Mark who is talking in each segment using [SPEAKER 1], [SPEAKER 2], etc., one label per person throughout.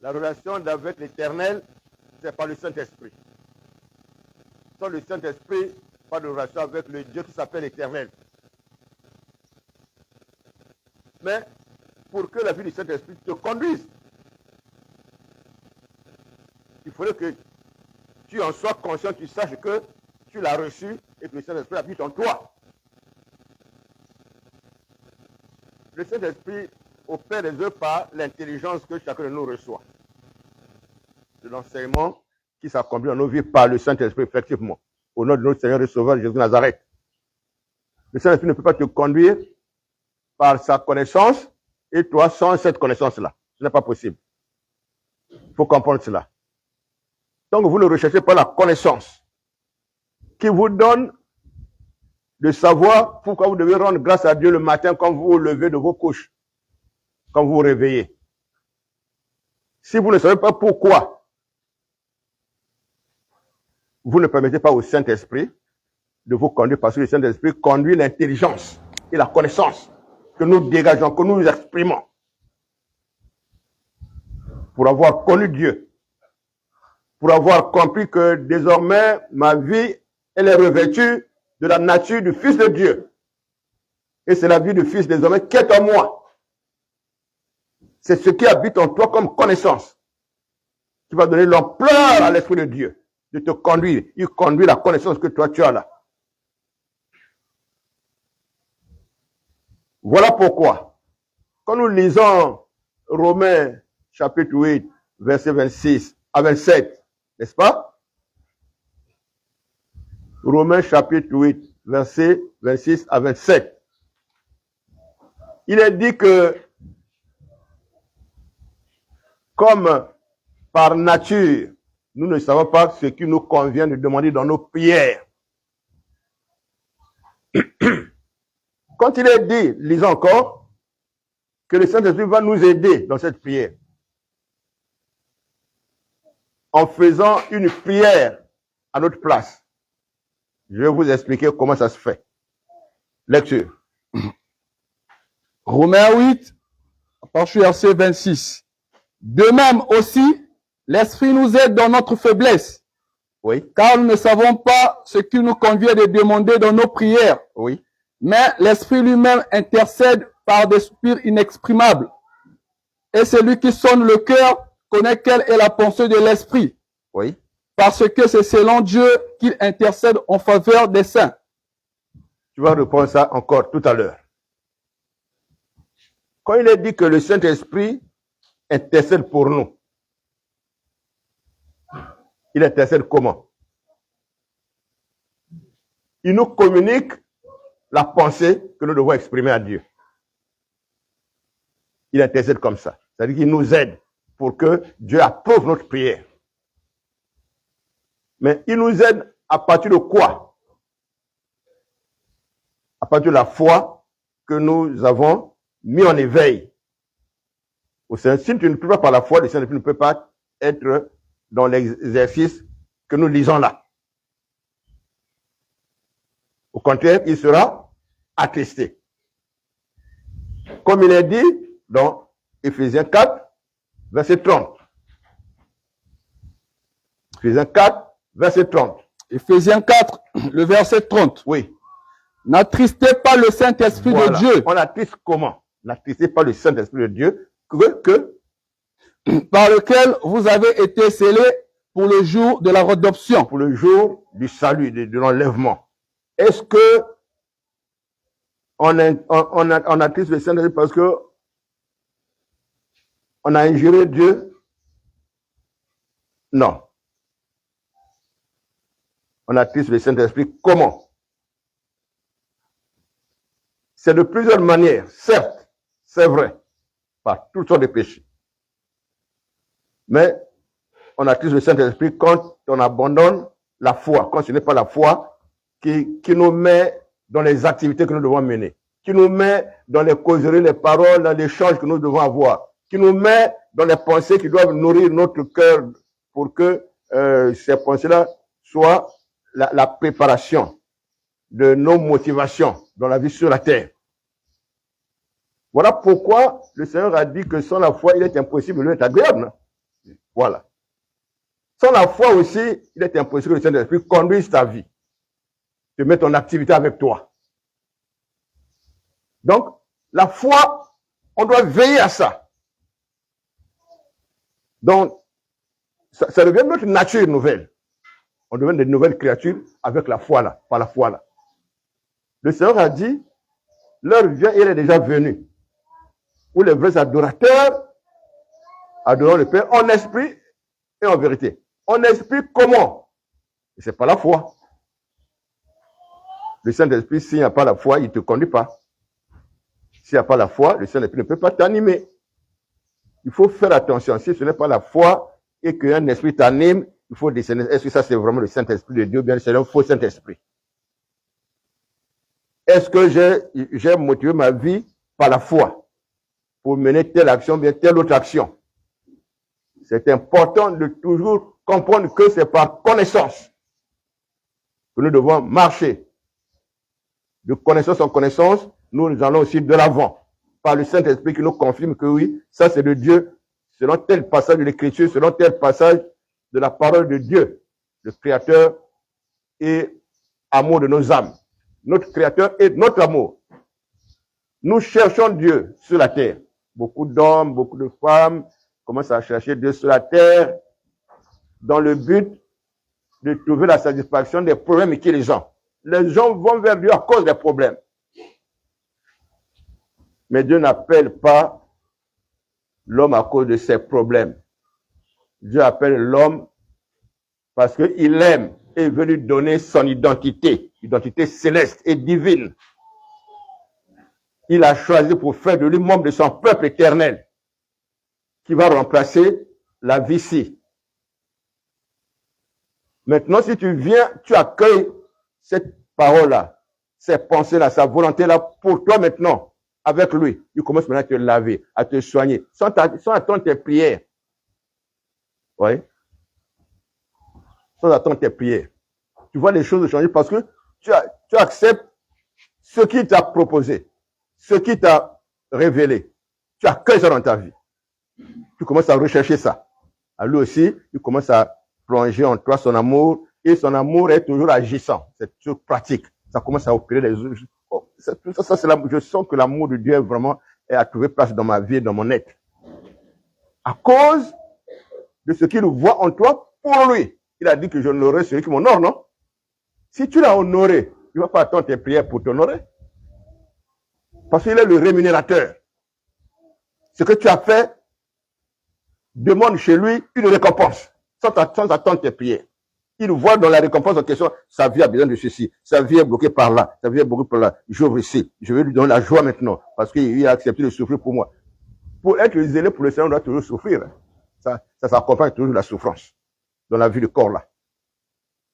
[SPEAKER 1] La relation avec l'Éternel, c'est par le Saint-Esprit. Sans le Saint-Esprit, pas de relation avec le Dieu qui s'appelle l'Éternel. Mais pour que la vie du Saint-Esprit te conduise, il faudrait que tu en sois conscient, tu saches que tu l'as reçu et que le Saint-Esprit habite en toi. Le Saint-Esprit opère les œuvres par l'intelligence que chacun de nous reçoit. C'est l'enseignement qui s'accomplit dans nos vies par le Saint-Esprit, effectivement. Au nom de notre Seigneur et Sauveur Jésus de Nazareth. Le Saint-Esprit ne peut pas te conduire par sa connaissance et toi sans cette connaissance-là. Ce n'est pas possible. Il faut comprendre cela. Donc vous le recherchez par la connaissance qui vous donne de savoir pourquoi vous devez rendre grâce à Dieu le matin quand vous vous levez de vos couches, quand vous vous réveillez. Si vous ne savez pas pourquoi, vous ne permettez pas au Saint-Esprit de vous conduire parce que le Saint-Esprit conduit l'intelligence et la connaissance que nous dégageons, que nous exprimons pour avoir connu Dieu, pour avoir compris que désormais ma vie, elle est revêtue de la nature du Fils de Dieu. Et c'est la vie du Fils désormais qui est en moi. C'est ce qui habite en toi comme connaissance qui va donner l'ampleur à l'Esprit de Dieu de te conduire. Il conduit la connaissance que toi tu as là. Voilà pourquoi, quand nous lisons Romains chapitre 8, verset 26 à 27, n'est-ce pas? Romains chapitre 8, verset 26 à 27. Il est dit que, comme par nature, nous ne savons pas ce qui nous convient de demander dans nos prières. Quand il est dit, lisons encore, que le Saint-Esprit va nous aider dans cette prière, en faisant une prière à notre place. Je vais vous expliquer comment ça se fait. Lecture.
[SPEAKER 2] Romains 8, à partir du verset 26. De même aussi, l'Esprit nous aide dans notre faiblesse.
[SPEAKER 1] Oui.
[SPEAKER 2] Car nous ne savons pas ce qu'il nous convient de demander dans nos prières.
[SPEAKER 1] Oui.
[SPEAKER 2] Mais l'Esprit lui-même intercède par des soupirs inexprimables. Et celui qui sonne le cœur connaît quelle est la pensée de l'Esprit.
[SPEAKER 1] Oui.
[SPEAKER 2] Parce que c'est selon Dieu qu'il intercède en faveur des saints.
[SPEAKER 1] Tu vas reprendre ça encore tout à l'heure. Quand il est dit que le Saint-Esprit intercède pour nous, il intercède comment? Il nous communique la pensée que nous devons exprimer à Dieu. Il intercède comme ça. C'est-à-dire qu'il nous aide pour que Dieu approuve notre prière. Mais il nous aide à partir de quoi? À partir de la foi que nous avons mis en éveil. Au Saint, si tu ne peux pas par la foi, le Saint-Esprit ne peut pas être dans l'exercice que nous lisons là. Au contraire, il sera attristé. Comme il est dit dans Éphésiens 4, verset 30. Éphésiens 4, verset 30.
[SPEAKER 2] Éphésiens 4, le verset 30.
[SPEAKER 1] Oui.
[SPEAKER 2] N'attristez pas le Saint-Esprit
[SPEAKER 1] Voilà.
[SPEAKER 2] de Dieu.
[SPEAKER 1] On attriste comment? N'attristez pas le Saint-Esprit de Dieu
[SPEAKER 2] par lequel vous avez été scellés pour le jour de la rédemption.
[SPEAKER 1] Pour le jour du salut, de l'enlèvement. Est-ce que on attriste le Saint-Esprit parce que on a injuré Dieu? Non. On attriste le Saint-Esprit comment? C'est de plusieurs manières, certes, c'est vrai, par toutes sortes de péchés. Mais on attriste le Saint-Esprit quand on abandonne la foi, quand ce n'est pas la foi qui nous met dans les activités que nous devons mener, qui nous met dans les causeries, les paroles, dans l'échange que nous devons avoir, qui nous met dans les pensées qui doivent nourrir notre cœur pour que ces pensées-là soient la préparation de nos motivations dans la vie sur la terre. Voilà pourquoi le Seigneur a dit que sans la foi, il est impossible de lui être agréable. Voilà. Sans la foi aussi, il est impossible que le Saint-Esprit conduise ta vie, te mette en activité avec toi. Donc, la foi, on doit veiller à ça. Donc, ça devient notre nature nouvelle. On devient de nouvelles créatures avec la foi là, par la foi là. Le Seigneur a dit, l'heure vient, il est déjà venu, où les vrais adorateurs adoreront le Père en esprit et en vérité. En esprit comment? Ce n'est pas la foi. Le Saint-Esprit, s'il n'y a pas la foi, il ne te conduit pas. S'il n'y a pas la foi, le Saint-Esprit ne peut pas t'animer. Il faut faire attention. Si ce n'est pas la foi et qu'un esprit t'anime, il faut discerner. Est-ce que ça, c'est vraiment le Saint-Esprit de Dieu ou bien c'est un faux Saint-Esprit? Est-ce que j'ai motivé ma vie par la foi pour mener telle action, bien telle autre action? C'est important de toujours comprendre que c'est par connaissance que nous devons marcher. De connaissance en connaissance, nous allons aussi de l'avant. Par le Saint-Esprit qui nous confirme que oui, ça c'est de Dieu, selon tel passage de l'Écriture, selon tel passage de la parole de Dieu, le Créateur et amour de nos âmes. Notre Créateur est notre amour. Nous cherchons Dieu sur la terre. Beaucoup d'hommes, beaucoup de femmes commencent à chercher Dieu sur la terre dans le but de trouver la satisfaction des problèmes qui les ont. Les gens vont vers Dieu à cause des problèmes. Mais Dieu n'appelle pas l'homme à cause de ses problèmes. Dieu appelle l'homme parce qu'il aime et veut lui donner son identité céleste et divine. Il a choisi pour faire de lui membre de son peuple éternel qui va remplacer la vie-ci. Maintenant, si tu viens, tu accueilles cette parole-là, ces pensées-là, sa volonté-là pour toi maintenant, avec lui. Il commence maintenant à te laver, à te soigner, sans attendre tes prières. Oui. Sans attendre tes prières. Tu vois les choses changer parce que tu acceptes ce qu'il t'a proposé, ce qu'il t'a révélé. Tu accueilles ça dans ta vie. Tu commences à rechercher ça. À lui aussi, il commence à plonger en toi son amour, et son amour est toujours agissant. C'est toujours pratique. Ça commence à opérer les autres. Oh, je sens que l'amour de Dieu vraiment a trouvé place dans ma vie et dans mon être. À cause de ce qu'il voit en toi pour lui. Il a dit que j'honorerai celui qui m'honore, non? Si tu l'as honoré, il ne va pas attendre tes prières pour t'honorer. Parce qu'il est le rémunérateur. Ce que tu as fait, demande chez lui une récompense, sans attendre tes prières. Il voit dans la récompense en question, sa vie a besoin de ceci, sa vie est bloquée par là, sa vie est bloquée par là. J'ouvre ici, je vais lui donner la joie maintenant, parce qu'il a accepté de souffrir pour moi. Pour être zélé pour le Seigneur, on doit toujours souffrir. Ça s'accompagne toujours de la souffrance dans la vie du corps là.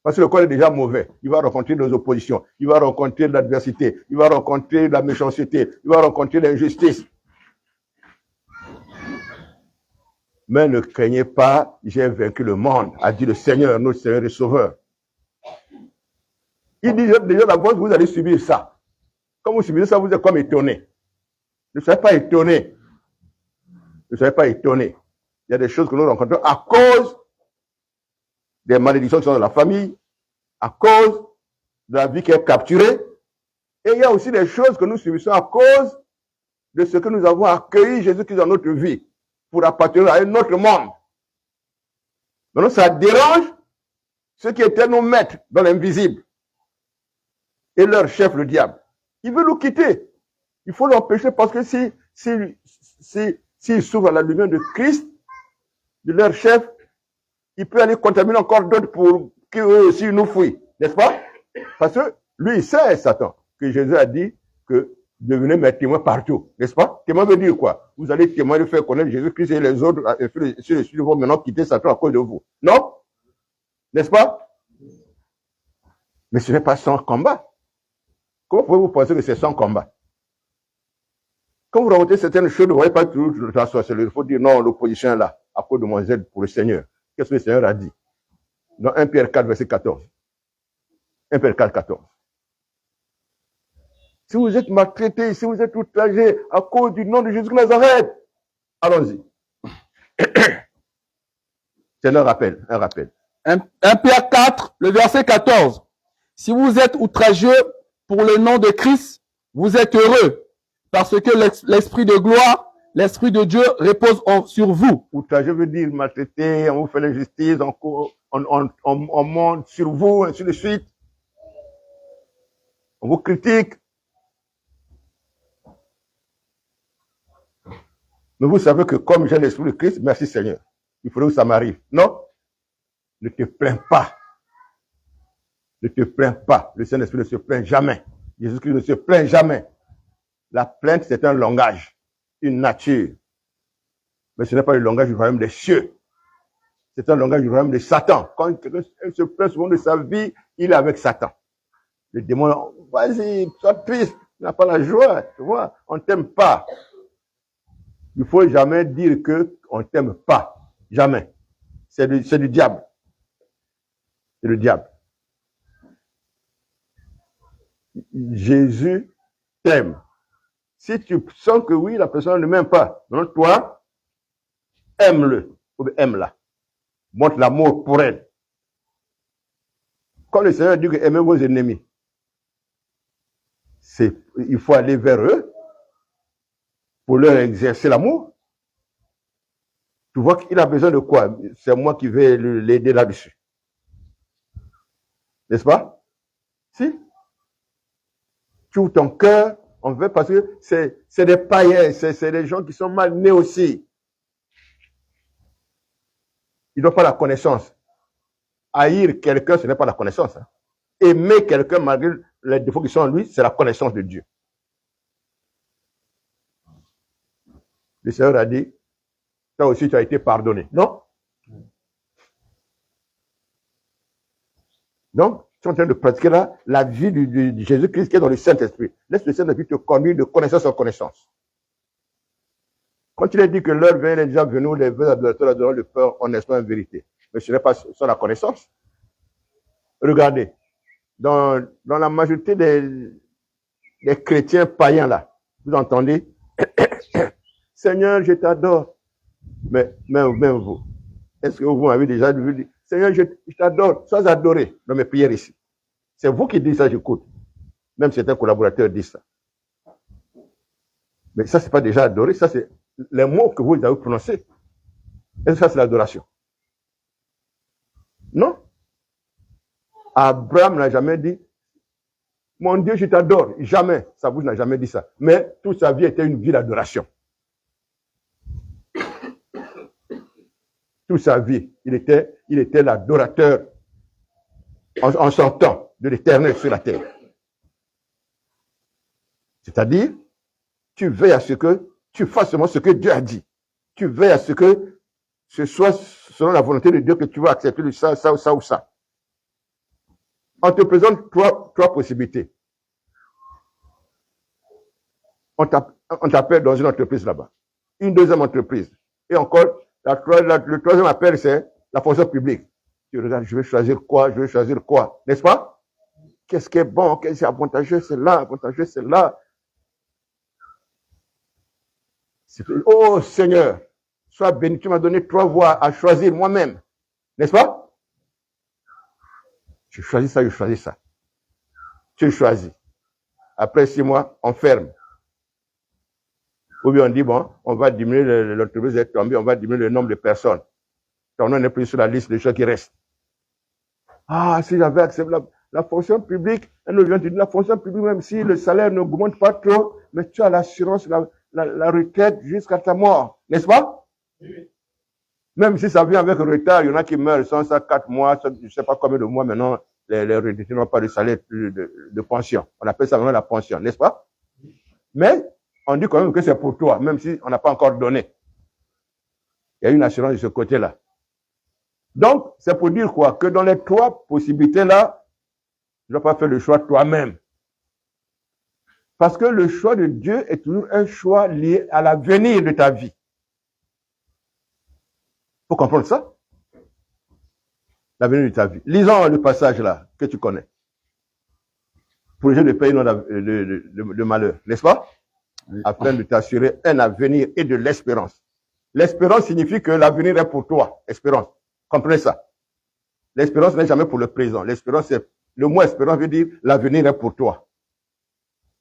[SPEAKER 1] Parce que le corps est déjà mauvais. Il va rencontrer des oppositions, il va rencontrer de l'adversité, il va rencontrer de la méchanceté, il va rencontrer de l'injustice. Mais ne craignez pas, j'ai vaincu le monde, a dit le Seigneur, notre Seigneur et Sauveur. Il dit déjà d'avance, vous allez subir ça. Quand vous subissez ça, vous êtes comme étonné. Ne soyez pas étonné. Ne soyez pas étonné. Il y a des choses que nous rencontrons à cause des malédictions qui sont dans la famille, à cause de la vie qui est capturée. Et il y a aussi des choses que nous subissons à cause de ce que nous avons accueilli Jésus-Christ dans notre vie pour appartenir à un autre monde. Donc ça dérange ceux qui étaient nos maîtres dans l'invisible et leur chef, le diable. Il veut nous quitter. Il faut l'empêcher parce que s'ils s'ouvrent à la lumière de Christ, de leur chef, il peut aller contaminer encore d'autres pour qu'eux aussi nous fuient. N'est-ce pas? Parce que lui, il sait, Satan, que Jésus a dit que devenez mes témoins partout. N'est-ce pas? Témoin veut dire quoi? Vous allez témoigner, faire connaître Jésus-Christ et les autres, ceux vont maintenant quitter Satan à cause de vous. Non? N'est-ce pas? Mais ce n'est pas sans combat. Comment pouvez-vous penser que c'est sans combat? Quand vous rencontrez certaines choses, vous ne voyez pas toujours la sorcellerie. Il faut dire non, l'opposition est là, à cause de mon zèle pour le Seigneur. Qu'est-ce que le Seigneur a dit? Dans 1 Pierre 4, verset 14. 1 Pierre 4, 14. Si vous êtes maltraité, si vous êtes outragé à cause du nom de Jésus de Nazareth, allons-y. C'est un rappel, un rappel.
[SPEAKER 2] 1 Pierre 4, le verset 14. Si vous êtes outrageux pour le nom de Christ, vous êtes heureux, parce que l'Esprit de gloire, l'Esprit de Dieu repose sur vous.
[SPEAKER 1] Outrageux veut dire maltraité, on vous fait l'injustice, on monte sur vous, ainsi de suite. On vous critique. Mais vous savez que comme j'ai l'Esprit de Christ, merci Seigneur, il faudrait que ça m'arrive. Non? Ne te plains pas. Ne te plains pas. Le Saint-Esprit ne se plaint jamais. Jésus-Christ ne se plaint jamais. La plainte, c'est un langage, une nature. Mais ce n'est pas le langage du royaume des cieux. C'est un langage du royaume de Satan. Quand quelqu'un se plaint souvent de sa vie, il est avec Satan. Le démon, vas-y, sois triste, tu n'as pas la joie, tu vois, on ne t'aime pas. Il ne faut jamais dire qu'on ne t'aime pas. Jamais. C'est du diable. C'est le diable. Jésus t'aime. Si tu sens que oui, la personne ne m'aime pas, donc toi, aime-le, ou aime-la. Montre l'amour pour elle. Quand le Seigneur dit que aimez vos ennemis, il faut aller vers eux pour leur exercer l'amour. Tu vois qu'il a besoin de quoi? C'est moi qui vais l'aider là-dessus. N'est-ce pas? Si? Tu ouvres ton cœur, on veut, parce que c'est des païens, c'est des gens qui sont mal nés aussi. Ils n'ont pas la connaissance. Haïr quelqu'un, ce n'est pas la connaissance. Hein. Aimer quelqu'un malgré les défauts qui sont en lui, c'est la connaissance de Dieu. Le Seigneur a dit, toi aussi tu as été pardonné. Non? Donc, tu es en train de pratiquer là la vie de Jésus-Christ qui est dans le Saint-Esprit. Laisse le Saint-Esprit te conduire de connaissance en connaissance. Quand il a dit que l'heure vient, il est déjà venu, les vrais adorateurs adorant le peur honnêtement en vérité. Mais ce n'est pas sans la connaissance. Regardez, dans la majorité des chrétiens païens là, vous entendez, Seigneur, je t'adore. Mais même vous, est-ce que vous m'avez déjà vu, Seigneur, je t'adore, sois adoré dans mes prières ici. C'est vous qui dites ça, j'écoute. Même certains collaborateurs disent ça. Mais ça, c'est pas déjà adoré, ça c'est les mots que vous avez prononcés. Est-ce que ça c'est l'adoration? Non. Abraham n'a jamais dit, mon Dieu, je t'adore. Jamais. Sa bouche n'a jamais dit ça. Mais toute sa vie était une vie d'adoration. Toute sa vie, il était l'adorateur en son temps de l'Éternel sur la terre. C'est-à-dire, tu veilles à ce que tu fasses seulement ce que Dieu a dit. Tu veilles à ce que ce soit selon la volonté de Dieu que tu vas accepter ça ou ça. On te présente trois possibilités. On t'appelle dans une entreprise là-bas. Une deuxième entreprise. Et encore, le troisième appel, c'est la fonction publique. Tu regardes, je vais choisir quoi, n'est-ce pas? Qu'est-ce qui est bon, qu'est-ce qui est avantageux, c'est là, avantageux, c'est là. Oh Seigneur, sois béni, tu m'as donné 3 voies à choisir moi-même, n'est-ce pas? Je choisis ça. Tu choisis. Après 6 mois, on ferme. Ou bien on dit, bon, on va diminuer, l'entreprise est tombée, on va diminuer le nombre de personnes. Ton nom n'est plus sur la liste des gens qui restent. Ah, si j'avais accepté la fonction publique, elle vient de dire la fonction publique, même si le salaire n'augmente pas trop, mais tu as l'assurance, la retraite jusqu'à ta mort, n'est-ce pas? Oui. Même si ça vient avec retard, il y en a qui meurent sans ça 4 mois, je ne sais pas combien de mois maintenant, les retraités n'ont pas de salaire de pension. On appelle ça vraiment la pension, n'est-ce pas? Mais on dit quand même que c'est pour toi, même si on n'a pas encore donné. Il y a une assurance de ce côté-là. Donc, c'est pour dire quoi? Que dans les 3 possibilités-là, tu ne dois pas faire le choix toi-même. Parce que le choix de Dieu est toujours un choix lié à l'avenir de ta vie. Il faut comprendre ça. L'avenir de ta vie. Lisons le passage là, que tu connais. Pour les gens de pays de malheur, n'est-ce pas? Oui. Afin de t'assurer un avenir et de l'espérance. L'espérance signifie que l'avenir est pour toi. Espérance. Comprenez ça. L'espérance n'est jamais pour le présent. L'espérance, c'est le mot espérance veut dire l'avenir est pour toi.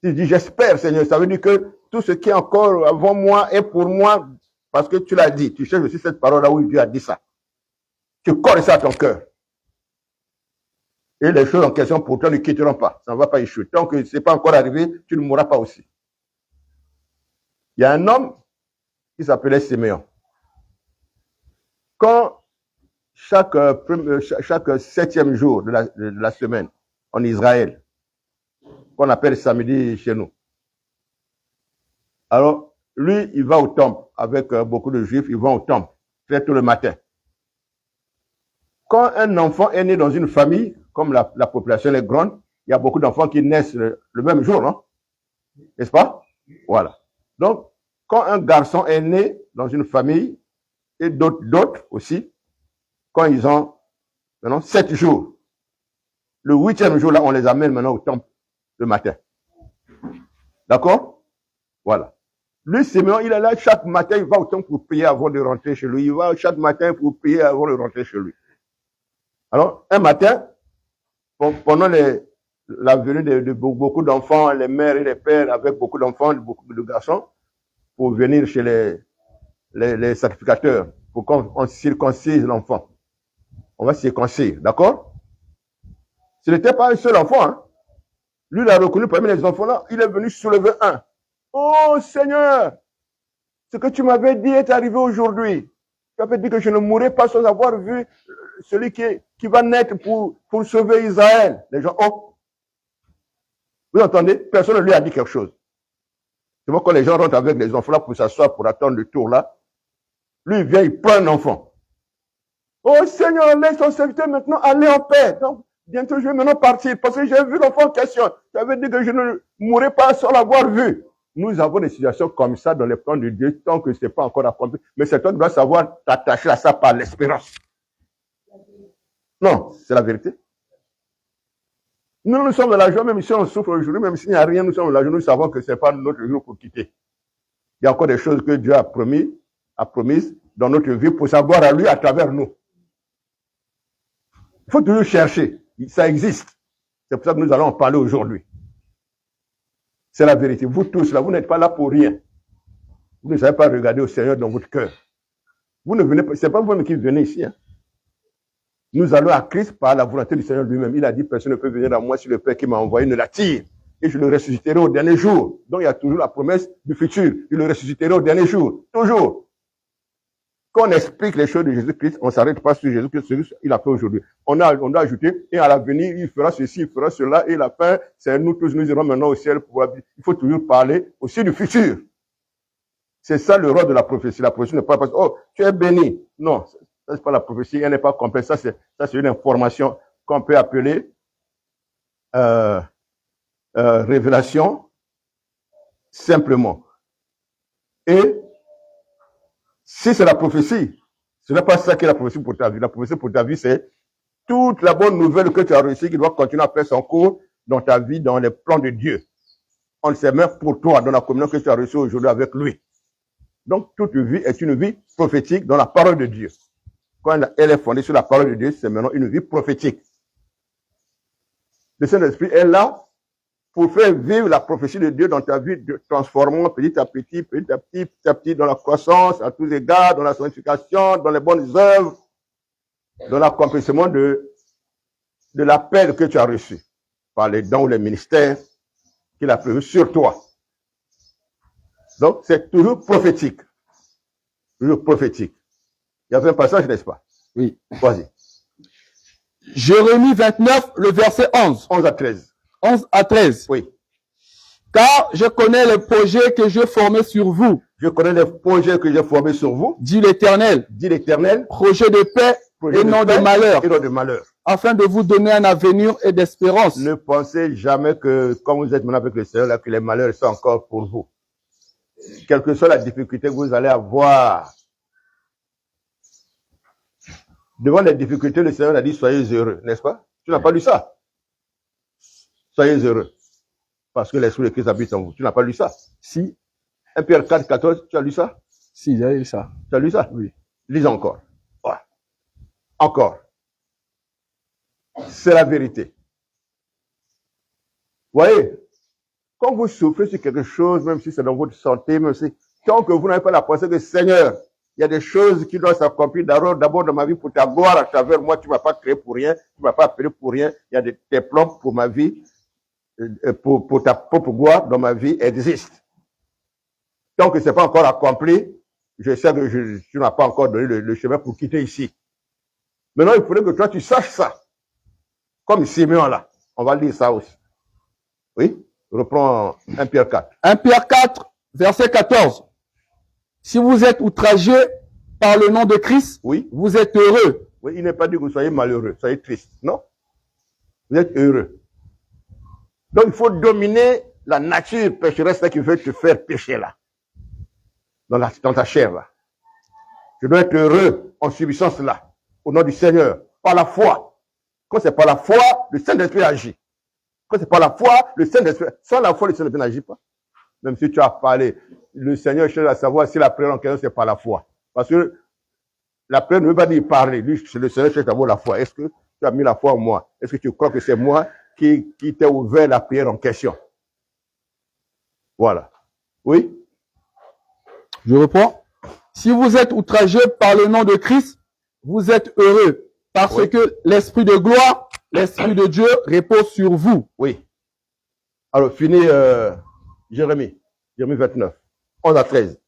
[SPEAKER 1] Tu dis j'espère, Seigneur, ça veut dire que tout ce qui est encore avant moi est pour moi parce que tu l'as dit. Tu cherches aussi cette parole là où Dieu a dit ça. Tu colles ça à ton cœur. Et les choses en question pour toi ne quitteront pas. Ça ne va pas échouer. Tant que ce n'est pas encore arrivé, tu ne mourras pas aussi. Il y a un homme qui s'appelait Siméon. Quand chaque 7e jour de la semaine en Israël, qu'on appelle samedi chez nous, alors lui, il va au temple avec beaucoup de juifs, ils vont au temple très tôt le matin. Quand un enfant est né dans une famille, comme la population est grande, il y a beaucoup d'enfants qui naissent le même jour, non? N'est-ce pas? Voilà. Donc, quand un garçon est né dans une famille, et d'autres aussi, quand ils ont maintenant 7 jours, le 8e jour, là, on les amène maintenant au temple le matin. D'accord? Voilà. Lui, Siméon, il est là chaque matin, il va au temple pour prier avant de rentrer chez lui. Il va chaque matin pour prier avant de rentrer chez lui. Alors, un matin, pendant la venue de beaucoup d'enfants, les mères et les pères avec beaucoup d'enfants, beaucoup de garçons, pour venir chez les sacrificateurs, pour qu'on circoncise l'enfant. On va circoncire, d'accord? Ce n'était pas un seul enfant, hein. Lui, il a reconnu parmi les enfants là, il est venu soulever un. Oh Seigneur, ce que tu m'avais dit est arrivé aujourd'hui. Tu avais dit que je ne mourrais pas sans avoir vu celui qui va naître pour sauver Israël. Les gens, oh, vous entendez? Personne ne lui a dit quelque chose. C'est pourquoi quand les gens rentrent avec les enfants là pour s'asseoir, pour attendre le tour là, lui il vient, il prend un enfant. Oh Seigneur, laisse ton serviteur maintenant aller en paix. Donc, bientôt je vais maintenant partir parce que j'ai vu l'enfant en question. Tu avais dit que je ne mourrais pas sans l'avoir vu. Nous avons des situations comme ça dans les plans de Dieu tant que ce n'est pas encore accompli. Mais c'est toi qui dois savoir t'attacher à ça par l'espérance. Non, c'est la vérité. Nous sommes dans la joie, même si on souffre aujourd'hui, même s'il n'y a rien, nous sommes dans la joie, nous savons que ce n'est pas notre jour pour quitter. Il y a encore des choses que Dieu a promises dans notre vie pour savoir à lui à travers nous. Il faut toujours chercher. Ça existe. C'est pour ça que nous allons en parler aujourd'hui. C'est la vérité. Vous tous là, vous n'êtes pas là pour rien. Vous ne savez pas regarder au Seigneur dans votre cœur. Vous ne venez pas, c'est pas vous qui venez ici, hein. Nous allons à Christ par la volonté du Seigneur lui-même. Il a dit, personne ne peut venir à moi si le Père qui m'a envoyé ne l'attire. Et je le ressusciterai au dernier jour. Donc il y a toujours la promesse du futur. Je le ressusciterai au dernier jour. Toujours. Quand on explique les choses de Jésus-Christ, on ne s'arrête pas sur Jésus-Christ, il a fait aujourd'hui. On doit ajouter, et à l'avenir, il fera ceci, il fera cela, et la fin, c'est nous tous, nous irons maintenant au ciel. Il faut toujours parler aussi du futur. C'est ça le rôle de la prophétie. La prophétie n'est pas parce que, oh, tu es béni. Non, ça c'est pas la prophétie, elle n'est pas complète. Ça c'est une information qu'on peut appeler révélation simplement. Et si c'est la prophétie, ce n'est pas ça qui est la prophétie pour ta vie. La prophétie pour ta vie, c'est toute la bonne nouvelle que tu as reçue qui doit continuer à faire son cours dans ta vie, dans les plans de Dieu. On le sait même pour toi, dans la communion que tu as reçue aujourd'hui avec lui. Donc, toute vie est une vie prophétique dans la parole de Dieu. Quand elle est fondée sur la parole de Dieu, c'est maintenant une vie prophétique. Le Saint-Esprit est là pour faire vivre la prophétie de Dieu dans ta vie, transformant petit à petit, dans la croissance, à tous égards, dans la sanctification, dans les bonnes œuvres, dans l'accomplissement de l'appel que tu as reçu par les dons ou les ministères qu'il a prévus sur toi. Donc, c'est toujours prophétique. Toujours prophétique. Il y avait un passage, n'est-ce pas?
[SPEAKER 2] Oui.
[SPEAKER 1] Vas-y.
[SPEAKER 2] Jérémie 29, le verset 11.
[SPEAKER 1] 11 à 13.
[SPEAKER 2] 11 à 13.
[SPEAKER 1] Oui.
[SPEAKER 2] Car je connais les projets que je formais sur vous,
[SPEAKER 1] Je connais les projets que j'ai formés sur vous,
[SPEAKER 2] dit l'Éternel,
[SPEAKER 1] dit l'Éternel,
[SPEAKER 2] projets de paix
[SPEAKER 1] projets
[SPEAKER 2] et non de
[SPEAKER 1] paix
[SPEAKER 2] malheur,
[SPEAKER 1] et non de malheur.
[SPEAKER 2] afin de vous donner un avenir et d'espérance.
[SPEAKER 1] Ne pensez jamais que, comme vous êtes maintenant avec le Seigneur, là, que les malheurs sont encore pour vous. Quelle que soit la difficulté que vous allez avoir, devant les difficultés, le Seigneur a dit, soyez heureux, n'est-ce pas? Tu n'as pas lu ça? Soyez heureux. Parce que l'Esprit de Christ habite en vous. Tu n'as pas lu ça?
[SPEAKER 2] Si,
[SPEAKER 1] 1 Pierre 4, 14, tu as lu ça?
[SPEAKER 2] si, j'ai eu ça.
[SPEAKER 1] Tu as lu ça?
[SPEAKER 2] Oui.
[SPEAKER 1] Lis encore. Ouais. encore. C'est la vérité. Vous voyez, quand vous souffrez sur quelque chose, même si c'est dans votre santé, même si, tant que vous n'avez pas la pensée que Seigneur, il y a des choses qui doivent s'accomplir d'abord dans ma vie pour ta gloire à travers moi, tu ne m'as pas créé pour rien, tu ne m'as pas appelé pour rien, il y a des plans pour ma vie, pour ta propre gloire dans ma vie existent. Tant que ce n'est pas encore accompli, je sais que tu n'as pas encore donné le chemin pour quitter ici. Maintenant, il faudrait que toi, tu saches ça. Comme Simeon là. On va lire ça aussi. Oui? Reprends 1 Pierre 4.
[SPEAKER 2] 1 Pierre 4, verset 14. Si vous êtes outragé par le nom de Christ,
[SPEAKER 1] oui,
[SPEAKER 2] vous êtes heureux.
[SPEAKER 1] Oui, il n'est pas dit que vous soyez malheureux, soyez triste. Non? Vous êtes heureux. Donc, il faut dominer la nature pécheresse qui veut te faire pécher là. Dans ta chair là. Je dois être heureux en subissant cela. Au nom du Seigneur. Par la foi. Quand c'est par la foi, le Saint-Esprit agit. Quand c'est par la foi, le Saint-Esprit. Sans la foi, le Saint-Esprit n'agit pas. Même si tu as parlé, le Seigneur cherche à savoir si la prière en question c'est par la foi. Parce que la prière ne veut pas dire parler. Lui, le Seigneur cherche à voir la foi. Est-ce que tu as mis la foi en moi? Est-ce que tu crois que c'est moi qui t'ai ouvert la prière en question? Voilà. Oui?
[SPEAKER 2] Je reprends. Si vous êtes outragé par le nom de Christ, vous êtes heureux parce
[SPEAKER 1] oui,
[SPEAKER 2] que l'Esprit de gloire, l'Esprit de Dieu repose sur vous.
[SPEAKER 1] Oui. Alors, fini Jérémie 29, 11 à 13.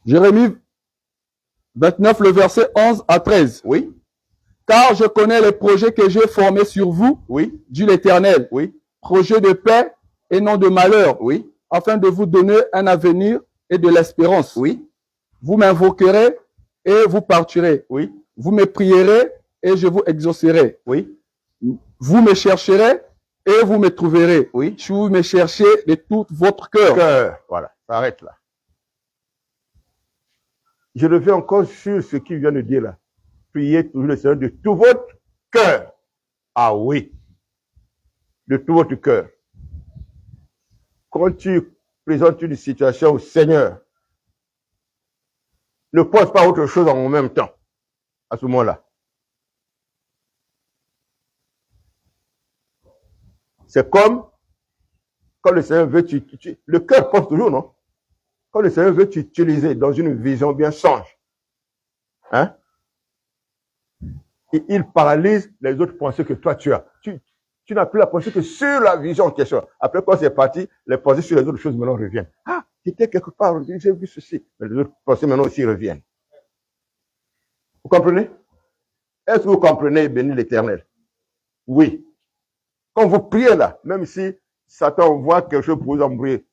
[SPEAKER 2] Jérémie 29, le verset 11 à 13.
[SPEAKER 1] Oui.
[SPEAKER 2] Car je connais les projets que j'ai formés sur vous,
[SPEAKER 1] oui,
[SPEAKER 2] dit l'Éternel.
[SPEAKER 1] Oui.
[SPEAKER 2] Projets de paix et non de malheur.
[SPEAKER 1] Oui.
[SPEAKER 2] Afin de vous donner un avenir et de l'espérance.
[SPEAKER 1] Oui.
[SPEAKER 2] Vous m'invoquerez et vous partirez.
[SPEAKER 1] Oui.
[SPEAKER 2] Vous me prierez et je vous exaucerai.
[SPEAKER 1] Oui.
[SPEAKER 2] Vous me chercherez et vous me trouverez.
[SPEAKER 1] Oui.
[SPEAKER 2] Si vous me cherchez de tout votre cœur.
[SPEAKER 1] Voilà, ça arrête là. Je reviens encore sur ce qu'il vient de dire là. Priez toujours le Seigneur de tout votre cœur. Ah oui. De tout votre cœur. Quand tu présentes une situation au Seigneur, ne pose pas autre chose en même temps, à ce moment-là. C'est comme quand le Seigneur veut le cœur pense toujours, non? Quand le Seigneur veut t'utiliser dans une vision bien songe, hein? Et il paralyse les autres pensées que toi tu as. Tu n'as plus la pensée que sur la vision en question. Après, quand c'est parti, les pensées sur les autres choses maintenant reviennent. Ah, j'étais quelque part, j'ai vu ceci. Mais les autres pensées maintenant aussi reviennent. Vous comprenez? Est-ce que vous comprenez, béni l'Éternel? Oui. Quand vous priez là, même si Satan envoie quelque chose pour vous embrouiller,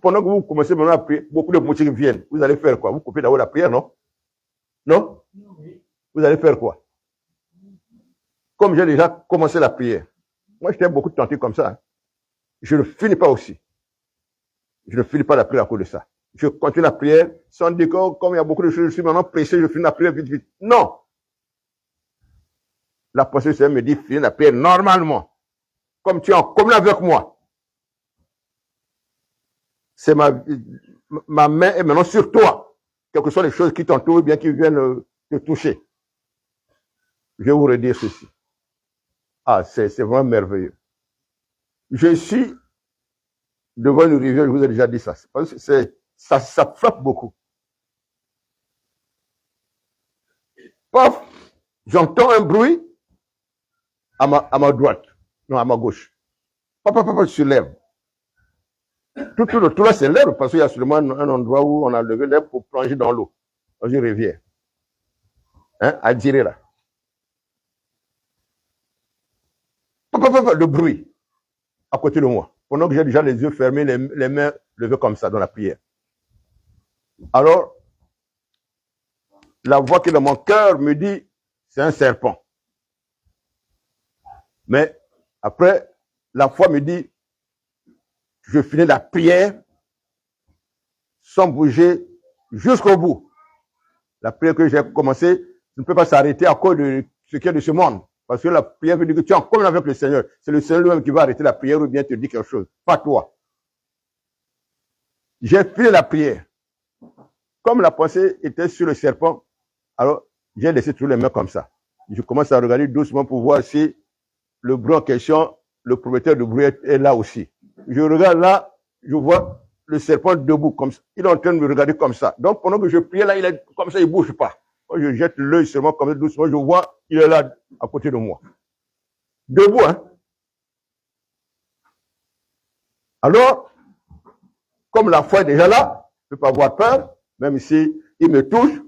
[SPEAKER 1] pendant que vous commencez maintenant à prier, beaucoup de motifs viennent. Vous allez faire quoi? Vous coupez d'abord la prière, non? Non? Vous allez faire quoi? Comme j'ai déjà commencé la prière. Moi, j'étais beaucoup tenté comme ça. Je ne finis pas aussi. Je ne finis pas la prière à cause de ça. Je continue la prière sans dire que comme il y a beaucoup de choses, je suis maintenant pressé, je finis la prière vite, vite. Non! La pensée du Seigneur me dit, finis la prière normalement. Comme tu es en communion avec moi. C'est ma main est maintenant sur toi. Quelles que soient les choses qui t'entourent, bien qui viennent te toucher. Je vais vous redire ceci. Ah, c'est vraiment merveilleux. Je suis devant une rivière, je vous ai déjà dit ça. Ça frappe beaucoup. Paf, j'entends un bruit à ma droite, non, à ma gauche. Paf, je suis lève. Tout là, c'est l'herbe, parce qu'il y a seulement un endroit où on a levé l'herbe pour plonger dans l'eau, dans une rivière. Hein, à tirer là. Le bruit à côté de moi. Pendant que j'ai déjà les yeux fermés, les mains levées comme ça dans la prière. Alors, la voix qui est dans mon cœur me dit, c'est un serpent. Mais après, la foi me dit, je finis la prière sans bouger jusqu'au bout. La prière que j'ai commencée ne peut pas s'arrêter à cause de ce qui est de ce monde. Parce que la prière veut dire que tu es en communion avec le Seigneur. C'est le Seigneur lui-même qui va arrêter la prière ou bien te dire quelque chose. Pas toi. J'ai fini la prière. comme la pensée était sur le serpent, alors j'ai laissé toutes les mains comme ça. Je commence à regarder doucement pour voir si le bruit en question, le propriétaire du bruit est là aussi. Je regarde là, je vois le serpent debout comme ça. Il est en train de me regarder comme ça. Donc pendant que je priais là, il est comme ça, il bouge pas. Quand je jette l'œil seulement comme ça doucement, je vois, il est là à côté de moi. Debout, hein. Alors, comme la foi est déjà là, je ne peux pas avoir peur, même si il me touche,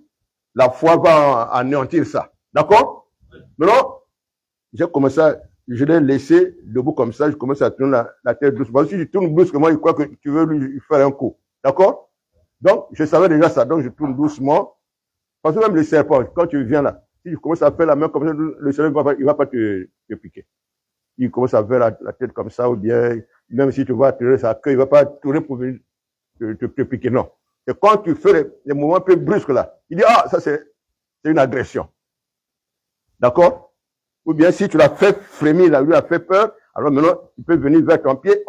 [SPEAKER 1] la foi va anéantir ça. D'accord? Maintenant, j'ai commencé à, je l'ai laissé debout comme ça, je commence à tourner la tête doucement. Si je tourne brusquement, il croit que tu veux lui faire un coup. D'accord? Donc, je savais déjà ça, donc je tourne doucement. Parce que même le serpent, quand tu viens là, si tu commences à faire la main comme ça, le serpent, il va pas te piquer. Il commence à faire la tête comme ça, ou bien, même si tu vas tirer sa queue, il va pas tourner pour venir te piquer, non. Et quand tu fais les mouvements un peu brusques là, il dit, ah, ça c'est une agression. D'accord? Ou bien si tu l'as fait frémir, là, lui a fait peur, alors maintenant, il peut venir vers ton pied.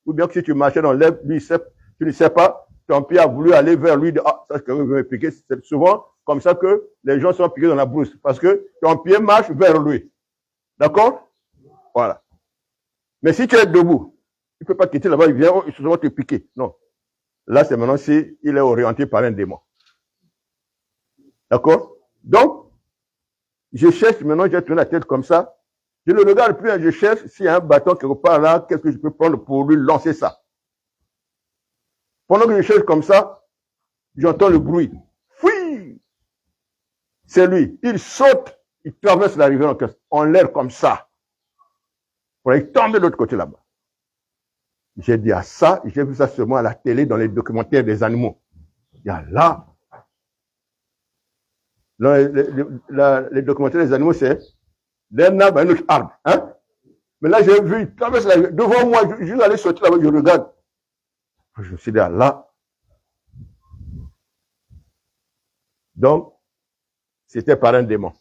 [SPEAKER 1] Ou bien que si tu marchais dans l'herbe, lui, tu ne sais pas, ton pied a voulu aller vers lui, ah, ça c'est quelqu'un qui veut me piquer. C'est souvent comme ça que les gens sont piqués dans la brousse, parce que ton pied marche vers lui. D'accord? Voilà. Mais si tu es debout, il ne peut pas quitter là-bas, il vient, il va te piquer. Non. Là, c'est maintenant si il est orienté par un démon. D'accord? Donc, je cherche, maintenant j'ai tourné la tête comme ça. Je ne le regarde plus, je cherche s'il y a un bâton quelque part là, qu'est-ce que je peux prendre pour lui lancer ça. Pendant que je cherche comme ça, j'entends le bruit. Fui! C'est lui. Il saute, il traverse la rivière en l'air comme ça. Pour aller tomber de l'autre côté là-bas. J'ai dit à ça, j'ai vu ça seulement à la télé dans les documentaires des animaux. Il y a là. Dans les documentaires des animaux, c'est d'un arbre à un autre arbre. Hein? Mais là, j'ai vu, il traverse la rivière. Devant moi, je suis allé sortir là-bas, je regarde. Je me suis dit, ah là. Donc, c'était par un démon.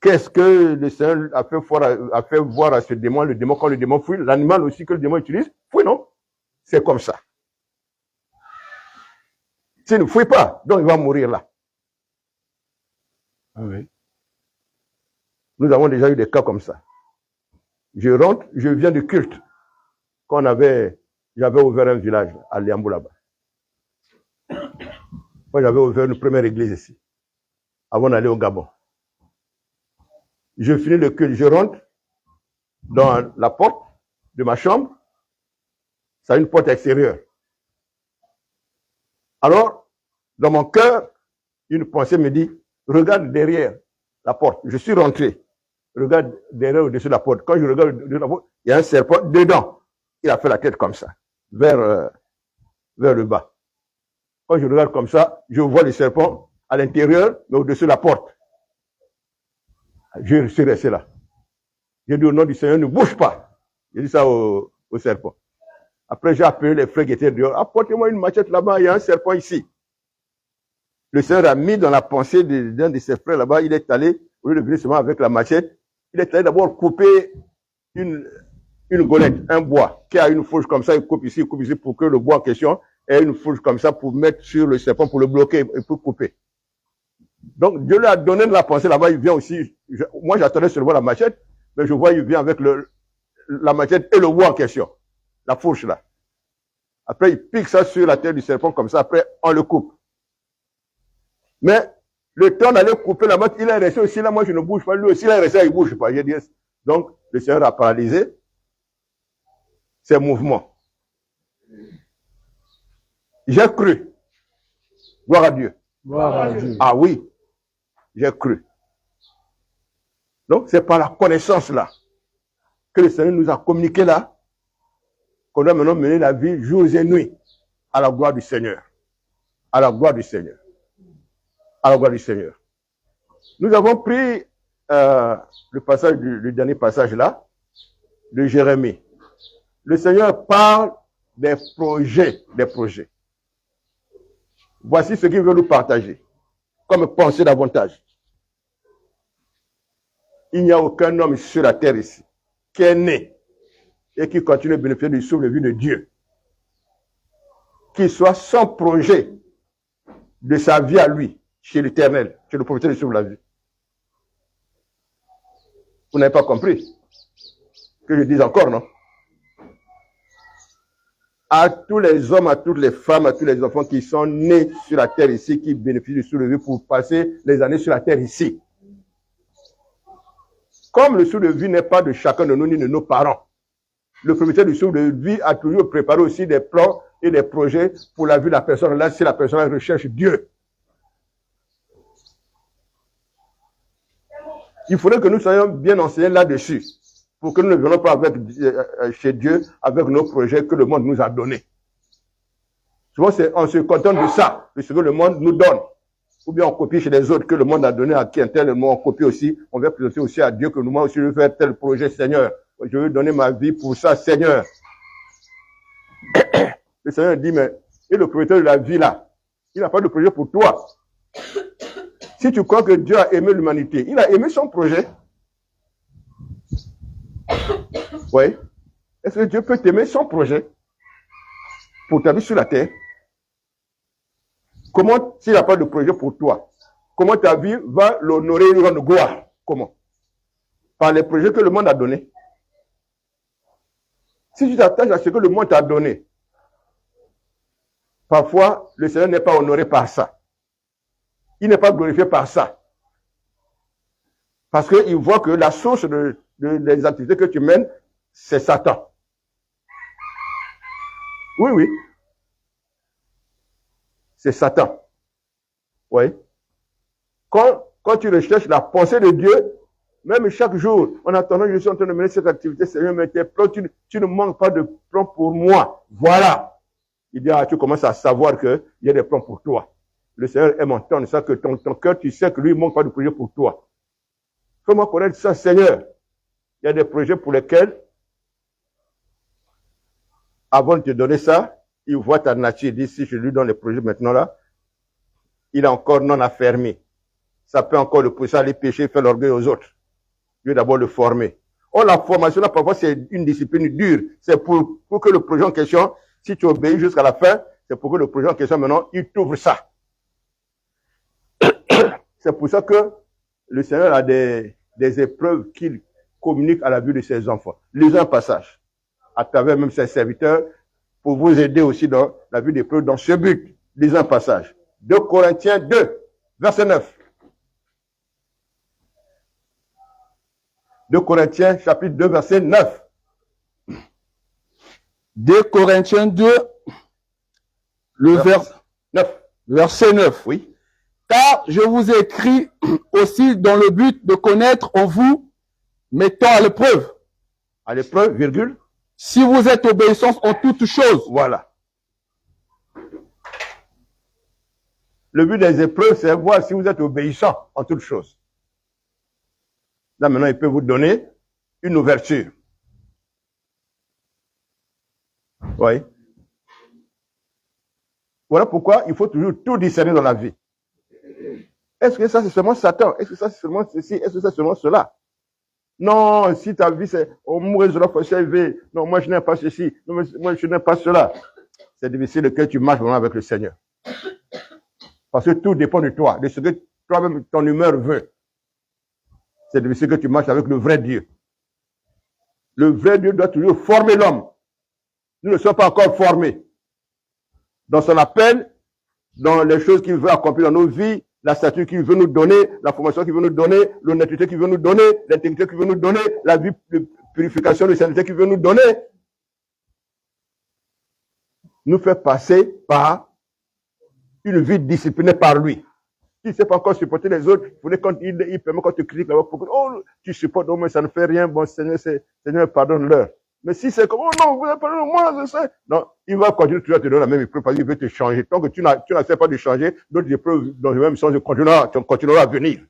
[SPEAKER 1] Qu'est-ce que le Seigneur a fait voir à ce démon? Le démon, quand le démon fouille, l'animal aussi que le démon utilise, fouille, non? C'est comme ça. S'il ne fouille pas, donc il va mourir là. Ah oui. Nous avons déjà eu des cas comme ça. Je rentre, je viens du culte. Quand j'avais ouvert un village à Liambou là-bas. Quand j'avais ouvert une première église ici, avant d'aller au Gabon. Je finis le culte, je rentre dans la porte de ma chambre. Ça a une porte extérieure. Alors, dans mon cœur, une pensée me dit, regarde derrière la porte. Je suis rentré. Regarde derrière au-dessus de la porte. Quand je regarde au-dessus de la porte, il y a un serpent dedans. Il a fait la tête comme ça, vers le bas. Quand je regarde comme ça, je vois le serpent à l'intérieur, mais au-dessus de la porte. Je suis resté là. J'ai dit au nom du Seigneur, ne bouge pas. J'ai dit ça au serpent. Après, j'ai appelé les frères qui étaient dehors. Apportez-moi une machette là-bas, il y a un serpent ici. Le Seigneur a mis dans la pensée d'un de ses frères là-bas, il est allé, au lieu de venir seulement avec la machette, il est allé d'abord couper une golette, un bois, qui a une fourche comme ça, il coupe ici pour que le bois en question ait une fourche comme ça pour mettre sur le serpent, pour le bloquer et pour couper. Donc, Dieu lui a donné de la pensée là-bas, il vient aussi, moi j'attendais seulement la machette, mais je vois, il vient avec la machette et le bois en question, la fourche là. Après, il pique ça sur la tête du serpent comme ça, après, on le coupe. Mais, le temps d'aller couper la machette, il est resté aussi là, moi je ne bouge pas, lui aussi il est resté, il ne bouge pas. J'ai dit, donc, le Seigneur a paralysé ses mouvements. J'ai cru. Gloire à Dieu.
[SPEAKER 2] Gloire à Dieu.
[SPEAKER 1] Ah oui, j'ai cru. Donc, c'est par la connaissance là que le Seigneur nous a communiqué là qu'on doit maintenant mener la vie jours et nuits à la gloire du Seigneur. À la gloire du Seigneur. À la gloire du Seigneur. Nous avons pris le passage le dernier passage là de Jérémie. Le Seigneur parle des projets, des projets. Voici ce qu'il veut nous partager comme pensée davantage. Il n'y a aucun homme sur la terre ici qui est né et qui continue de bénéficier du souffle de vie de Dieu, qui soit sans projet de sa vie à lui, chez l'Éternel, chez le prophète de suivre la vie. Vous n'avez pas compris que je dise encore, non? À tous les hommes, à toutes les femmes, à tous les enfants qui sont nés sur la terre ici, qui bénéficient du soulevé pour passer les années sur la terre ici. Comme le soulevé n'est pas de chacun de nous ni de nos parents, le propriétaire du soulevé a toujours préparé aussi des plans et des projets pour la vie de la personne. Là, si la personne recherche Dieu. Il faudrait que nous soyons bien enseignés là-dessus, pour que nous ne venions pas avec, chez Dieu avec nos projets que le monde nous a donnés. Souvent, on se contente de ça, de ce que le monde nous donne. Ou bien on copie chez les autres que le monde a donné à qui un tel, on copie aussi. On va présenter aussi à Dieu que moi aussi je veux faire tel projet, Seigneur. Je veux donner ma vie pour ça, Seigneur. Le Seigneur dit, mais et le propriétaire de la vie là, il n'a pas de projet pour toi. Si tu crois que Dieu a aimé l'humanité, il a aimé son projet. Oui. Est-ce que Dieu peut t'aimer son projet pour ta vie sur la terre? Comment, s'il n'a pas de projet pour toi, comment ta vie va l'honorer et lui rendre gloire? Comment? Par les projets que le monde a donnés. Si tu t'attaches à ce que le monde t'a donné, parfois, le Seigneur n'est pas honoré par ça. Il n'est pas glorifié par ça. Parce qu'il voit que la source des activités que tu mènes, c'est Satan. Oui, oui. C'est Satan. Oui. Quand tu recherches la pensée de Dieu, même chaque jour, en attendant, je suis en train de mener cette activité, Seigneur, mais tes plans, tu ne manques pas de plans pour moi. Voilà. Il dit, tu commences à savoir qu'il y a des plans pour toi. Le Seigneur aime entendre ça, que ton cœur, tu sais que lui, il ne manque pas de projet pour toi. Fais-moi connaître ça, Seigneur. Il y a des projets pour lesquels, avant de te donner ça, il voit ta nature, il dit, si je lui donne les projets maintenant là, il est encore non affermi. Ça peut encore le pousser à aller pécher, faire l'orgueil aux autres. Dieu d'abord le former. Or, la formation là, parfois, c'est une discipline dure. C'est pour que le projet en question, si tu obéis jusqu'à la fin, c'est pour que le projet en question, maintenant, il t'ouvre ça. C'est pour ça que le Seigneur a des épreuves qu'il communique à la vie de ses enfants. Lisez un passage, à travers même ses serviteurs, pour vous aider aussi dans la vie d'épreuve, dans ce but. Lisez un passage. 2 Corinthiens 2, verset 9. 2 Corinthiens, chapitre 2, verset 9.
[SPEAKER 2] 2 Corinthiens 2, verset 9.
[SPEAKER 1] Oui.
[SPEAKER 2] Car je vous ai écrit aussi dans le but de connaître en vous, mettant à l'épreuve.
[SPEAKER 1] À l'épreuve, virgule.
[SPEAKER 2] Si vous êtes obéissants en toutes choses.
[SPEAKER 1] Voilà. Le but des épreuves, c'est voir si vous êtes obéissant en toutes choses. Là, maintenant, il peut vous donner une ouverture. Oui. Voilà pourquoi il faut toujours tout discerner dans la vie. Est-ce que ça, c'est seulement Satan? Est-ce que ça, c'est seulement ceci? Est-ce que c'est seulement cela? Non, si ta vie, c'est au mourir de la foi élevé. Non, moi, je n'aime pas ceci. Non, moi, je n'aime pas cela. C'est difficile lequel tu marches vraiment avec le Seigneur. Parce que tout dépend de toi, de ce que toi-même, ton humeur veut. C'est difficile que tu marches avec le vrai Dieu. Le vrai Dieu doit toujours former l'homme. Nous ne sommes pas encore formés. Dans son appel, dans les choses qu'il veut accomplir dans nos vies, la statue qu'il veut nous donner, la formation qu'il veut nous donner, l'honnêteté qu'il veut nous donner, l'intégrité qu'il veut nous donner, la vie de purification, de sainteté qu'il veut nous donner, nous fait passer par une vie disciplinée par lui. Tu ne sais pas encore supporter les autres, quand il permet qu'on te critique là-bas, oh, tu supportes, oh, mais ça ne fait rien, bon, Seigneur, pardonne-leur. Mais si c'est comme, oh non, vous n'avez pas moi, je sais. Non, il va continuer toujours à te donner la même épreuve parce qu'il veut te changer. Tant que tu n'essaies pas de changer, d'autres épreuves dans le même sens continueront à venir.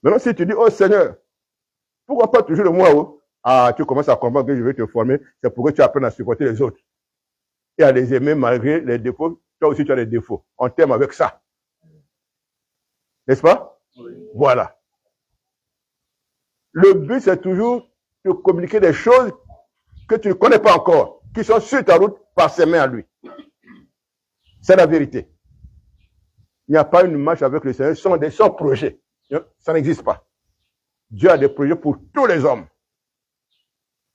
[SPEAKER 1] Maintenant, si tu dis, oh Seigneur, pourquoi pas toujours le moi, oh? Ah, tu commences à comprendre que je vais te former, c'est pour que tu apprennes à supporter les autres. Et à les aimer malgré les défauts. Toi aussi, tu as des défauts. On t'aime avec ça. N'est-ce pas? Oui. Voilà. Le but, c'est toujours de communiquer des choses que tu ne connais pas encore, qui sont sur ta route par ses mains à lui. C'est la vérité. Il n'y a pas une marche avec le Seigneur sans projet. Ça n'existe pas. Dieu a des projets pour tous les hommes.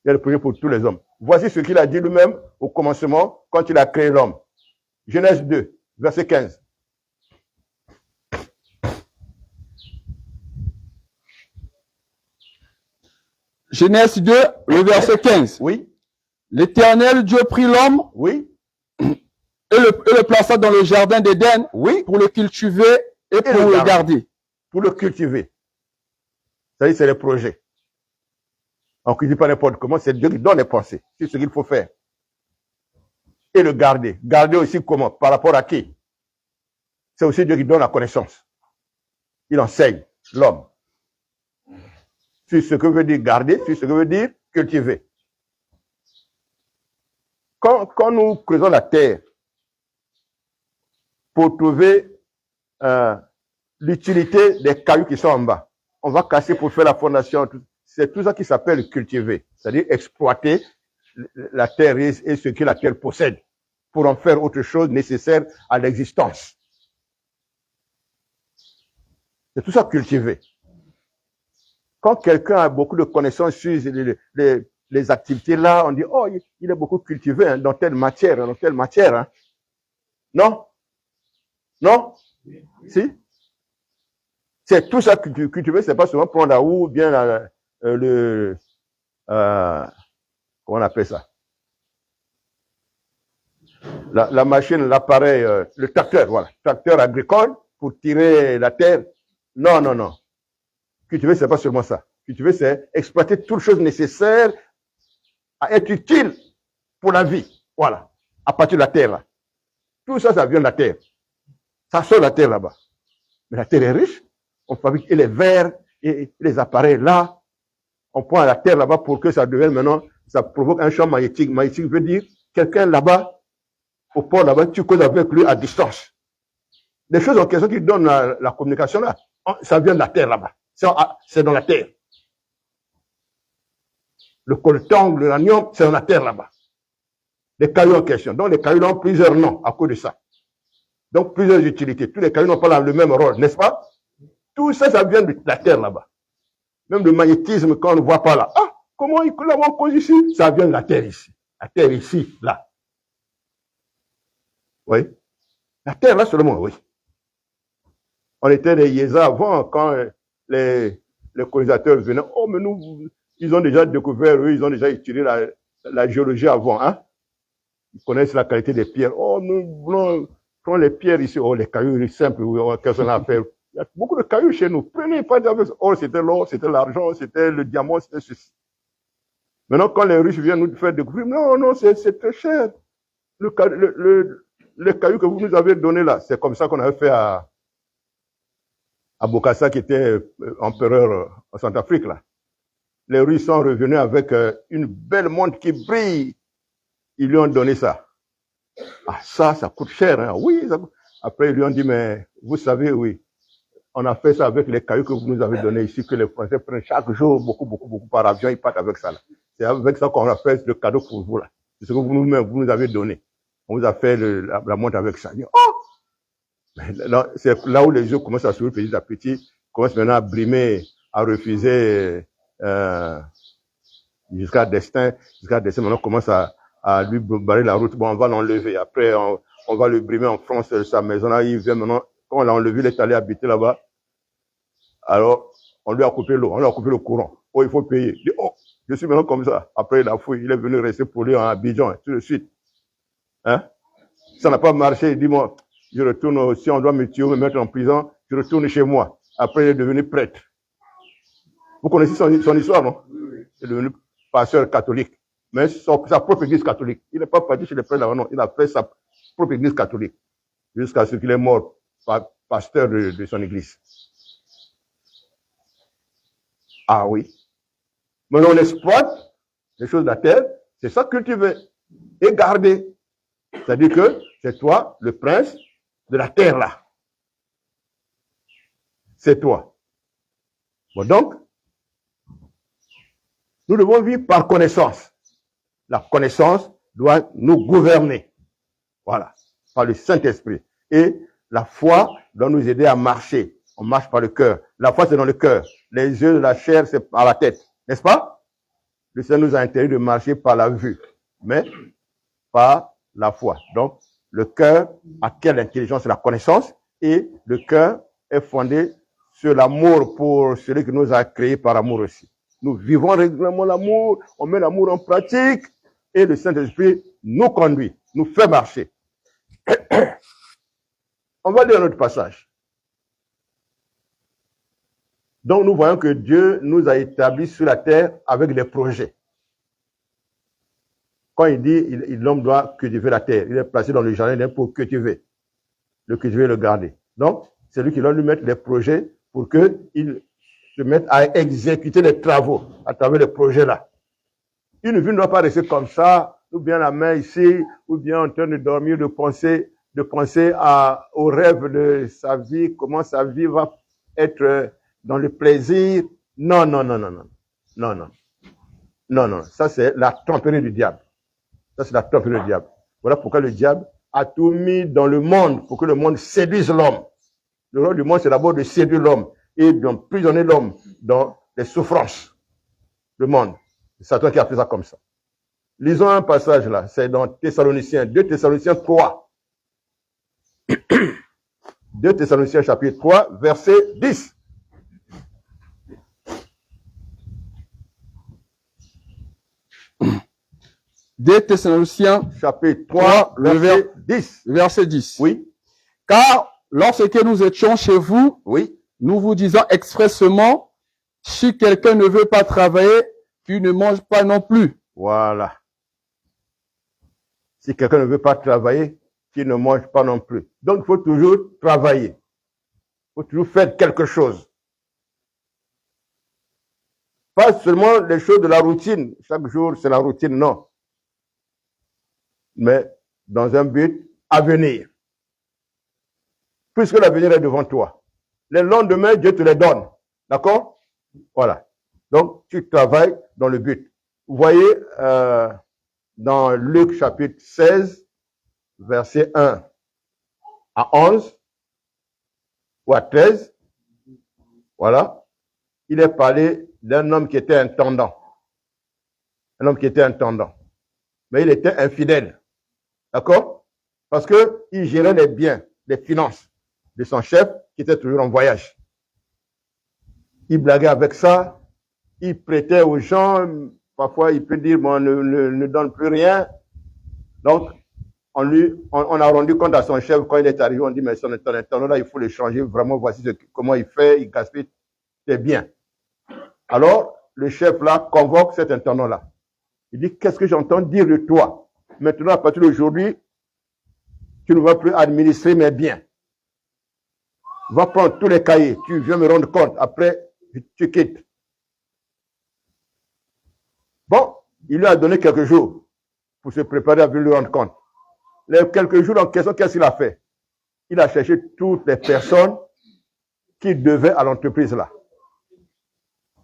[SPEAKER 1] Il y a des projets pour tous les hommes. Voici ce qu'il a dit lui-même au commencement quand il a créé l'homme. Genèse 2, verset 15.
[SPEAKER 2] Genèse 2, le verset 15.
[SPEAKER 1] Oui.
[SPEAKER 2] L'Éternel Dieu prit l'homme
[SPEAKER 1] Oui.
[SPEAKER 2] et le plaça dans le jardin d'Éden
[SPEAKER 1] Oui.
[SPEAKER 2] pour le cultiver et pour le garder.
[SPEAKER 1] Pour le cultiver. C'est-à-dire, c'est le projet. On ne cultive pas n'importe comment, c'est Dieu qui donne les pensées. C'est ce qu'il faut faire. Et le garder. Garder aussi comment? Par rapport à qui? C'est aussi Dieu qui donne la connaissance. Il enseigne l'homme. Sur ce que veut dire garder, sur ce que veut dire cultiver. Quand nous creusons la terre pour trouver l'utilité des cailloux qui sont en bas, on va casser pour faire la fondation. C'est tout ça qui s'appelle cultiver, c'est-à-dire exploiter la terre et ce que la terre possède pour en faire autre chose nécessaire à l'existence. C'est tout ça cultiver. Quand quelqu'un a beaucoup de connaissances sur les activités là, on dit, oh, il est beaucoup cultivé hein, dans telle matière. Hein. Non? Non? Si? C'est tout ça cultiver, c'est pas seulement prendre la houe, bien comment on appelle ça? La machine, l'appareil, le tracteur, voilà. Tracteur agricole pour tirer la terre. Non. Cultiver, c'est pas seulement ça. Cultiver, c'est exploiter toutes choses nécessaires à être utile pour la vie. Voilà. À partir de la terre, là. Tout ça, ça vient de la terre. Ça sort de la terre là-bas. Mais la terre est riche. On fabrique les verres et les appareils là. On prend la terre là-bas pour que ça devienne maintenant, ça provoque un champ magnétique. Magnétique veut dire, quelqu'un là-bas, au port là-bas, tu causes avec lui à distance. Les choses en question qui donnent la communication là, ça vient de la terre là-bas. C'est dans la terre. Le coltan, l'uranium, c'est dans la terre là-bas. Les cailloux en question. Donc les cailloux ont plusieurs noms à cause de ça. Donc plusieurs utilités. Tous les cailloux n'ont pas le même rôle, n'est-ce pas? Tout ça, ça vient de la terre là-bas. Même le magnétisme, quand on ne voit pas là. Ah, comment ils l'avons cause ici? Ça vient de la terre ici. La terre ici, là. Oui. La terre là seulement, oui. On était des Yézas avant, quand les colonisateurs venaient. Oh, mais nous, ils ont déjà découvert, eux, ils ont déjà étudié la géologie avant, hein. Ils connaissent la qualité des pierres. Oh, nous voulons prendre les pierres ici. Oh, les cailloux simples, qu'est-ce qu'on a à faire? Il y a beaucoup de cailloux chez nous. Prenez pas d'avec. Oh, c'était l'or, c'était l'argent, c'était le diamant, c'était ceci. Maintenant, quand les riches viennent nous faire découvrir, non, c'est très cher. Le caillou que vous nous avez donné là, c'est comme ça qu'on avait fait à Bokassa, qui était empereur en Centrafrique, là. Les Russes sont revenus avec une belle montre qui brille. Ils lui ont donné ça. Ah, ça coûte cher, hein. Oui, ça coûte. Après, ils lui ont dit, mais vous savez, oui, on a fait ça avec les cailloux que vous nous avez donnés ici, que les Français prennent chaque jour, beaucoup par avion, ils partent avec ça, là. C'est avec ça qu'on a fait le cadeau pour vous, là. C'est ce que vous nous avez donné. On vous a fait la montre avec ça. Oh! C'est là où les yeux commencent à s'ouvrir petit à petit, commencent maintenant à brimer, à refuser, jusqu'à destin, maintenant on commence à lui barrer la route. Bon, on va l'enlever. Après, on va le brimer en France, sa maison là, il vient maintenant, quand on l'a enlevé, il est allé habiter là-bas. Alors, on lui a coupé l'eau, on lui a coupé le courant. Oh, il faut payer. Il dit, oh, je suis maintenant comme ça. Après, il a fouillé, il est venu rester pour lui en Abidjan, tout de suite. Hein? Ça n'a pas marché, il dit, moi, je retourne, si on doit me tuer ou me mettre en prison, je retourne chez moi. Après, il est devenu prêtre. Vous connaissez son histoire, non? Oui. Il est devenu pasteur catholique. Mais sa propre église catholique. Il n'est pas parti chez les prêtres là, non. Il a fait sa propre église catholique. Jusqu'à ce qu'il est mort, pasteur de son église. Ah oui. Mais on exploite les choses de la terre, c'est ça cultiver et garder. C'est-à-dire que c'est toi, le prince de la terre là. C'est toi. Bon, donc, nous devons vivre par connaissance. La connaissance doit nous gouverner. Voilà. par le Saint-Esprit. Et la foi doit nous aider à marcher. On marche par le cœur. La foi, c'est dans le cœur. Les yeux de la chair, c'est par la tête. N'est-ce pas? Le Seigneur nous a interdit de marcher par la vue, mais par la foi. Donc, le cœur acquiert l'intelligence et la connaissance, et le cœur est fondé sur l'amour pour celui qui nous a créés par amour aussi. Nous vivons régulièrement l'amour, on met l'amour en pratique, et le Saint-Esprit nous conduit, nous fait marcher. On va lire un autre passage. Donc, nous voyons que Dieu nous a établis sur la terre avec des projets. Quand il dit l'homme doit cultiver la terre, il est placé dans le jardin pour cultiver, le garder. Donc, c'est lui qui doit lui mettre des projets pour qu'il se mette à exécuter les travaux à travers les projets-là. Une vie ne doit pas rester comme ça, ou bien la main ici, ou bien en train de dormir, de penser au rêve de sa vie, comment sa vie va être dans le plaisir. Non. Ça, c'est la tromperie du diable. Voilà pourquoi le diable a tout mis dans le monde pour que le monde séduise l'homme. Le rôle du monde, c'est d'abord de séduire l'homme et d'emprisonner l'homme dans les souffrances. Le monde. C'est Satan qui a fait ça comme ça. Lisons un passage là, c'est dans Thessaloniciens, 2 Thessaloniciens 3. 2 Thessaloniciens chapitre 3, verset 10.
[SPEAKER 2] Deux Thessaloniciens,
[SPEAKER 1] chapitre 3,
[SPEAKER 2] verset 10.
[SPEAKER 1] Oui.
[SPEAKER 2] Car lorsque nous étions chez vous,
[SPEAKER 1] oui,
[SPEAKER 2] nous vous disons expressément, si quelqu'un ne veut pas travailler, qu'il ne mange pas non plus.
[SPEAKER 1] Voilà. Si quelqu'un ne veut pas travailler, qu'il ne mange pas non plus. Donc, il faut toujours travailler. Il faut toujours faire quelque chose. Pas seulement les choses de la routine. Chaque jour, c'est la routine, non. Mais dans un but à venir. Puisque l'avenir est devant toi. Les lendemains, Dieu te les donne. D'accord? Voilà. Donc, tu travailles dans le but. Vous voyez, dans Luc chapitre 16, verset 1 à 11, ou à 13, voilà, il est parlé d'un homme qui était intendant. Un homme qui était intendant. Mais il était infidèle. D'accord? Parce que il gérait les biens, les finances de son chef qui était toujours en voyage. Il blaguait avec ça, il prêtait aux gens, parfois il peut dire, bon, ne donne plus rien. Donc, on a rendu compte à son chef quand il est arrivé, on dit, mais son intendant là, il faut le changer, vraiment, voici comment il fait, il gaspille tes biens. Alors, le chef là convoque cet intendant là. Il dit, qu'est-ce que j'entends dire de toi? Maintenant, à partir d'aujourd'hui, tu ne vas plus administrer mes biens. Va prendre tous les cahiers, tu viens me rendre compte, après, tu quittes. Bon, il lui a donné quelques jours pour se préparer à venir lui rendre compte. Les quelques jours en question, qu'est-ce qu'il a fait? Il a cherché toutes les personnes qui devaient à l'entreprise là.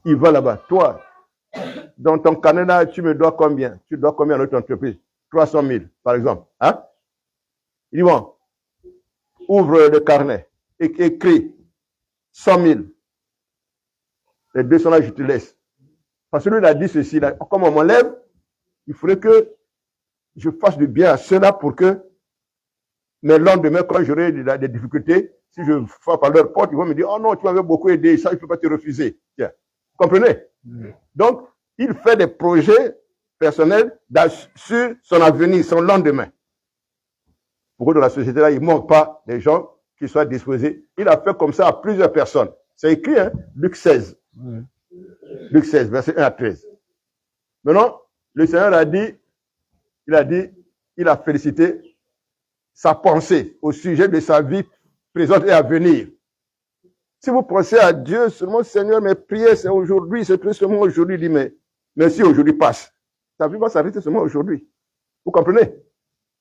[SPEAKER 1] Il va là-bas. Toi, dans ton Canada, tu me dois combien? Tu dois combien à notre entreprise? 300 000, par exemple. Hein? Il dit, bon, ouvre le carnet et écris 100 000. Les 200 là, je te laisse. Parce que lui, il a dit ceci, là, comme on m'enlève, il faudrait que je fasse du bien à ceux-là pour que, mais le lendemain, quand j'aurai des difficultés, si je frappe à leur porte, ils vont me dire, oh non, tu m'avais beaucoup aidé, ça, je ne peux pas te refuser. Tiens. Vous comprenez? Donc, il fait des projets personnels sur son avenir, son lendemain. Pourquoi dans la société-là, il ne manque pas des gens qui soient disposés. Il a fait comme ça à plusieurs personnes. C'est écrit, hein? Luc 16. Luc 16, verset 1 à 13. Maintenant, le Seigneur a dit, il a félicité sa pensée au sujet de sa vie présente et à venir. Si vous pensez à Dieu, seulement Seigneur, mes prières, c'est aujourd'hui, c'est seulement aujourd'hui, il dit, mais si aujourd'hui passe, ta vie va s'arrêter seulement aujourd'hui. Vous comprenez?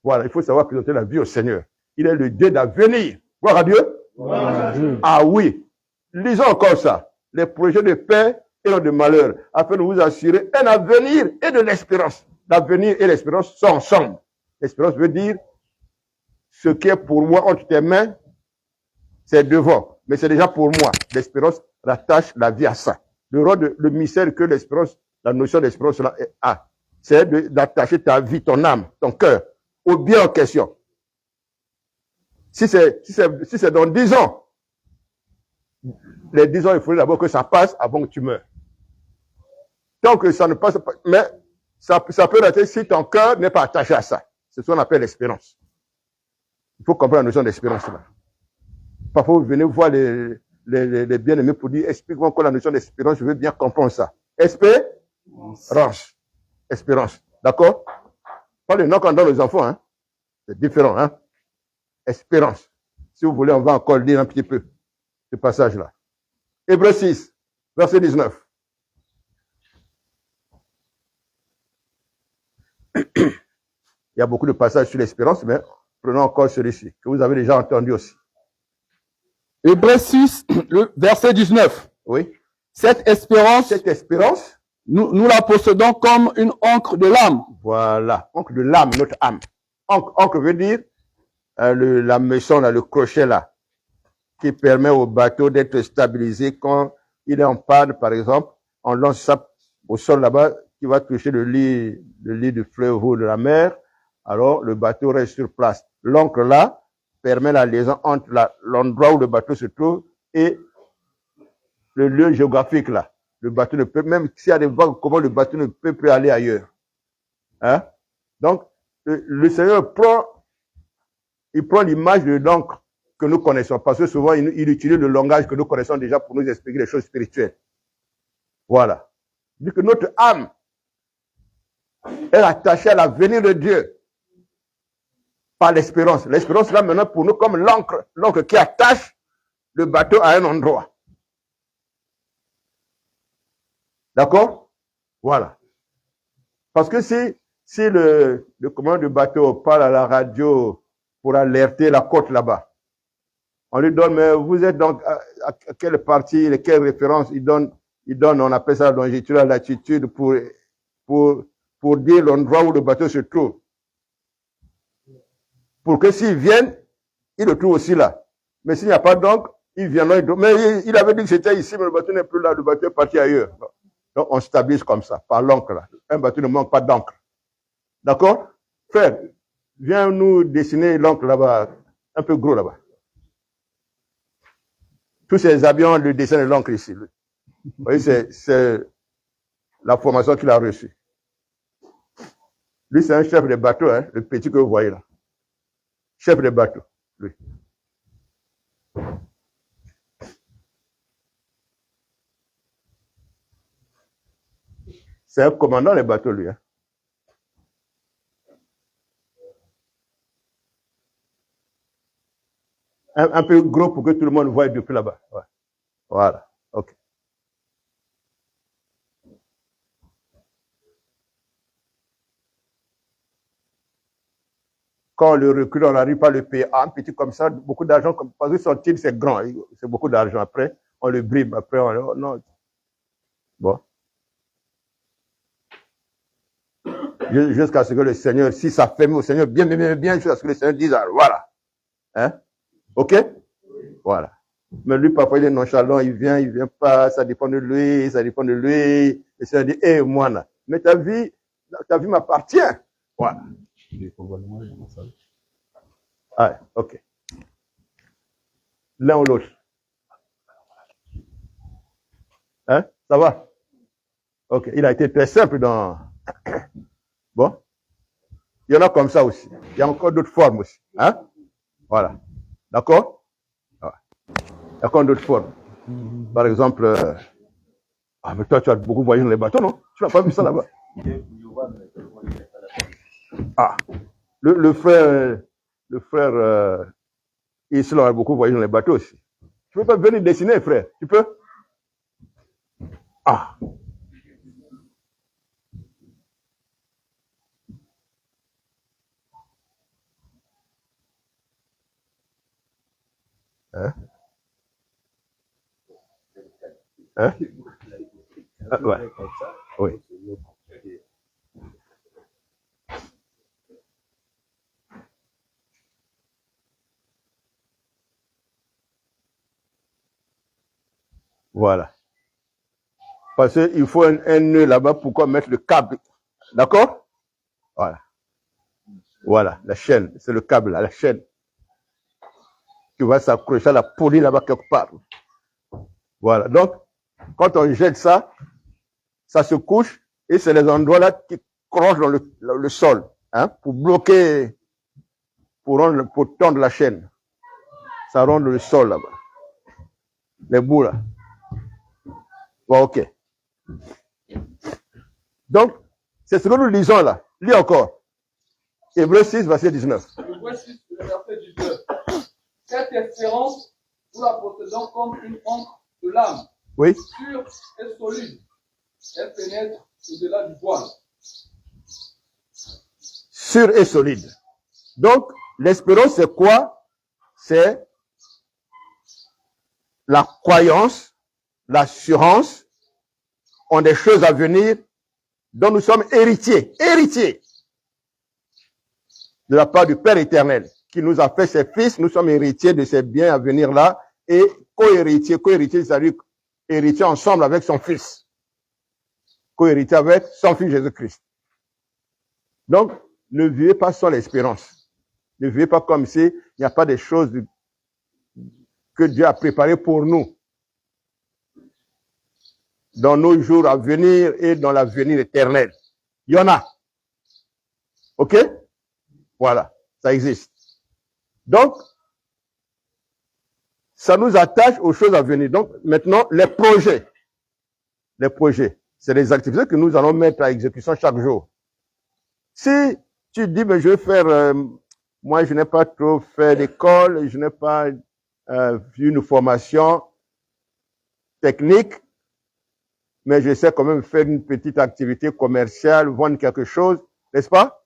[SPEAKER 1] Voilà, il faut savoir présenter la vie au Seigneur. Il est le Dieu d'avenir. Gloire à Dieu. Ah oui. Lisons encore ça. Les projets de paix et non de malheur, afin de vous assurer un avenir et de l'espérance. L'avenir et l'espérance sont ensemble. L'espérance veut dire ce qui est pour moi entre tes mains, c'est devant, mais c'est déjà pour moi. L'espérance rattache la vie à ça. Le rôle, le mystère que l'espérance, la notion d'espérance a, c'est d'attacher ta vie, ton âme, ton cœur, au bien en question. Si c'est dans 10 ans, les 10 ans, il faut d'abord que ça passe avant que tu meurs. Tant que ça ne passe pas, mais ça peut rester si ton cœur n'est pas attaché à ça. C'est ce qu'on appelle l'espérance. Il faut comprendre la notion d'espérance là. Parfois, vous venez voir les bien-aimés pour dire, explique-moi quoi la notion d'espérance, je veux bien comprendre ça. Espérance. Espérance. D'accord? Pas le nom qu'on donne aux enfants, hein. C'est différent, hein. Espérance. Si vous voulez, on va encore lire un petit peu ce passage-là. Hébreux 6, verset 19. Il y a beaucoup de passages sur l'espérance, mais prenons encore celui-ci, que vous avez déjà entendu aussi.
[SPEAKER 2] Hébreux 6, le verset 19.
[SPEAKER 1] Oui.
[SPEAKER 2] Cette espérance, nous la possédons comme une encre de l'âme.
[SPEAKER 1] Voilà, encre de l'âme, notre âme. Encre veut dire la meçon, là, le crochet là, qui permet au bateau d'être stabilisé quand il est en panne, par exemple. On lance ça au sol là-bas, qui va toucher le lit du fleuve ou de la mer. Alors, le bateau reste sur place. L'encre là permet la liaison entre l'endroit où le bateau se trouve et le lieu géographique là. Le bateau ne peut, même s'il y a des vagues, comment le bateau ne peut plus aller ailleurs. Hein? Donc, le Seigneur prend l'image de l'encre que nous connaissons, parce que souvent, il utilise le langage que nous connaissons déjà pour nous expliquer les choses spirituelles. Voilà. Il dit que notre âme est attachée à l'avenir de Dieu par l'espérance. L'espérance, là, maintenant, pour nous, comme l'encre qui attache le bateau à un endroit. D'accord? Voilà. Parce que si le commandant du bateau parle à la radio pour alerter la côte là-bas, on lui donne, mais vous êtes donc à quelle partie, quelle référence il donne, on appelle ça la longitude, la latitude pour dire l'endroit où le bateau se trouve. Pour que s'ils viennent, ils le trouvent aussi là. Mais s'il n'y a pas d'encre, ils viendront. Mais il avait dit que c'était ici, mais le bateau n'est plus là, le bateau est parti ailleurs. Donc on stabilise comme ça, par l'encre là. Un bateau ne manque pas d'encre. D'accord? Frère, viens nous dessiner l'encre là-bas, un peu gros là-bas. Tous ces avions, le dessin de l'encre ici. Vous voyez, c'est la formation qu'il a reçue. Lui, c'est un chef de bateau, hein, le petit que vous voyez là. Chef de bateau, lui. C'est un commandant des bateaux, lui. Hein. Un peu gros pour que tout le monde voie depuis là-bas. Ouais. Voilà. OK. Quand on le recule, on n'arrive pas à le payer un petit comme ça, beaucoup d'argent, parce que son titre, c'est grand, c'est beaucoup d'argent. Après, on le brime, après, non. Bon. Jusqu'à ce que le Seigneur, si ça fait au Seigneur, bien, jusqu'à ce que le Seigneur dise, voilà. Hein? OK? Voilà. Mais lui, parfois, il est nonchalant, il vient pas, ça dépend de lui. Le Seigneur dit, hé, moi, là, mais ta vie m'appartient. Voilà. Ah, OK. L'un ou l'autre. Hein? Ça va? OK. Il a été très simple dans... Bon. Il y en a comme ça aussi. Il y a encore d'autres formes aussi. Hein? Voilà. D'accord? Voilà. Il y a encore d'autres formes. Par exemple, mais toi, tu as beaucoup voyagé dans les bateaux, non? Tu n'as pas vu ça là-bas? Ah. Le frère Islam a beaucoup voyagé dans les bateaux aussi. Tu peux pas venir dessiner, frère? Tu peux? Ah. Hein? Hein? Ah, ouais. Oui. Voilà. Parce qu'il faut un nœud là-bas pour qu'on mette le câble. D'accord? Voilà. Voilà, la chaîne. C'est le câble, là, la chaîne. Qui va s'accrocher à la poulie là-bas quelque part. Voilà. Donc, quand on jette ça, ça se couche et c'est les endroits là qui crochent dans le sol, hein, pour bloquer, pour tendre la chaîne. Ça ronde le sol là-bas. Les bouts là. Bon, ok. Donc, c'est ce que nous lisons là. Lis encore. Hébreux 6, verset 19.
[SPEAKER 2] Hébreux 6, verset 19. Cette espérance, nous la possédons comme une encre de l'âme.
[SPEAKER 1] Oui.
[SPEAKER 2] Sûre et solide. Elle pénètre au-delà du voile.
[SPEAKER 1] Sûr et solide. Donc, l'espérance, c'est quoi? C'est la croyance, l'assurance en des choses à venir dont nous sommes héritiers. Héritiers. De la part du Père éternel, qui nous a fait ses fils. Nous sommes héritiers de ces biens à venir là. Et co-héritiers, c'est-à-dire héritiers ensemble avec son fils. Co-héritier avec son fils Jésus-Christ. Donc, ne vivez pas sans l'espérance. Ne vivez pas comme si il n'y a pas des choses que Dieu a préparées pour nous. Dans nos jours à venir et dans l'avenir éternel. Il y en a. OK? Voilà. Ça existe. Donc, ça nous attache aux choses à venir. Donc, maintenant, les projets. Les projets. C'est les activités que nous allons mettre à exécution chaque jour. Si tu dis, ben, je vais faire, moi, je n'ai pas trop fait d'école, je n'ai pas vu une formation technique, mais je sais quand même faire une petite activité commerciale, vendre quelque chose, n'est-ce pas?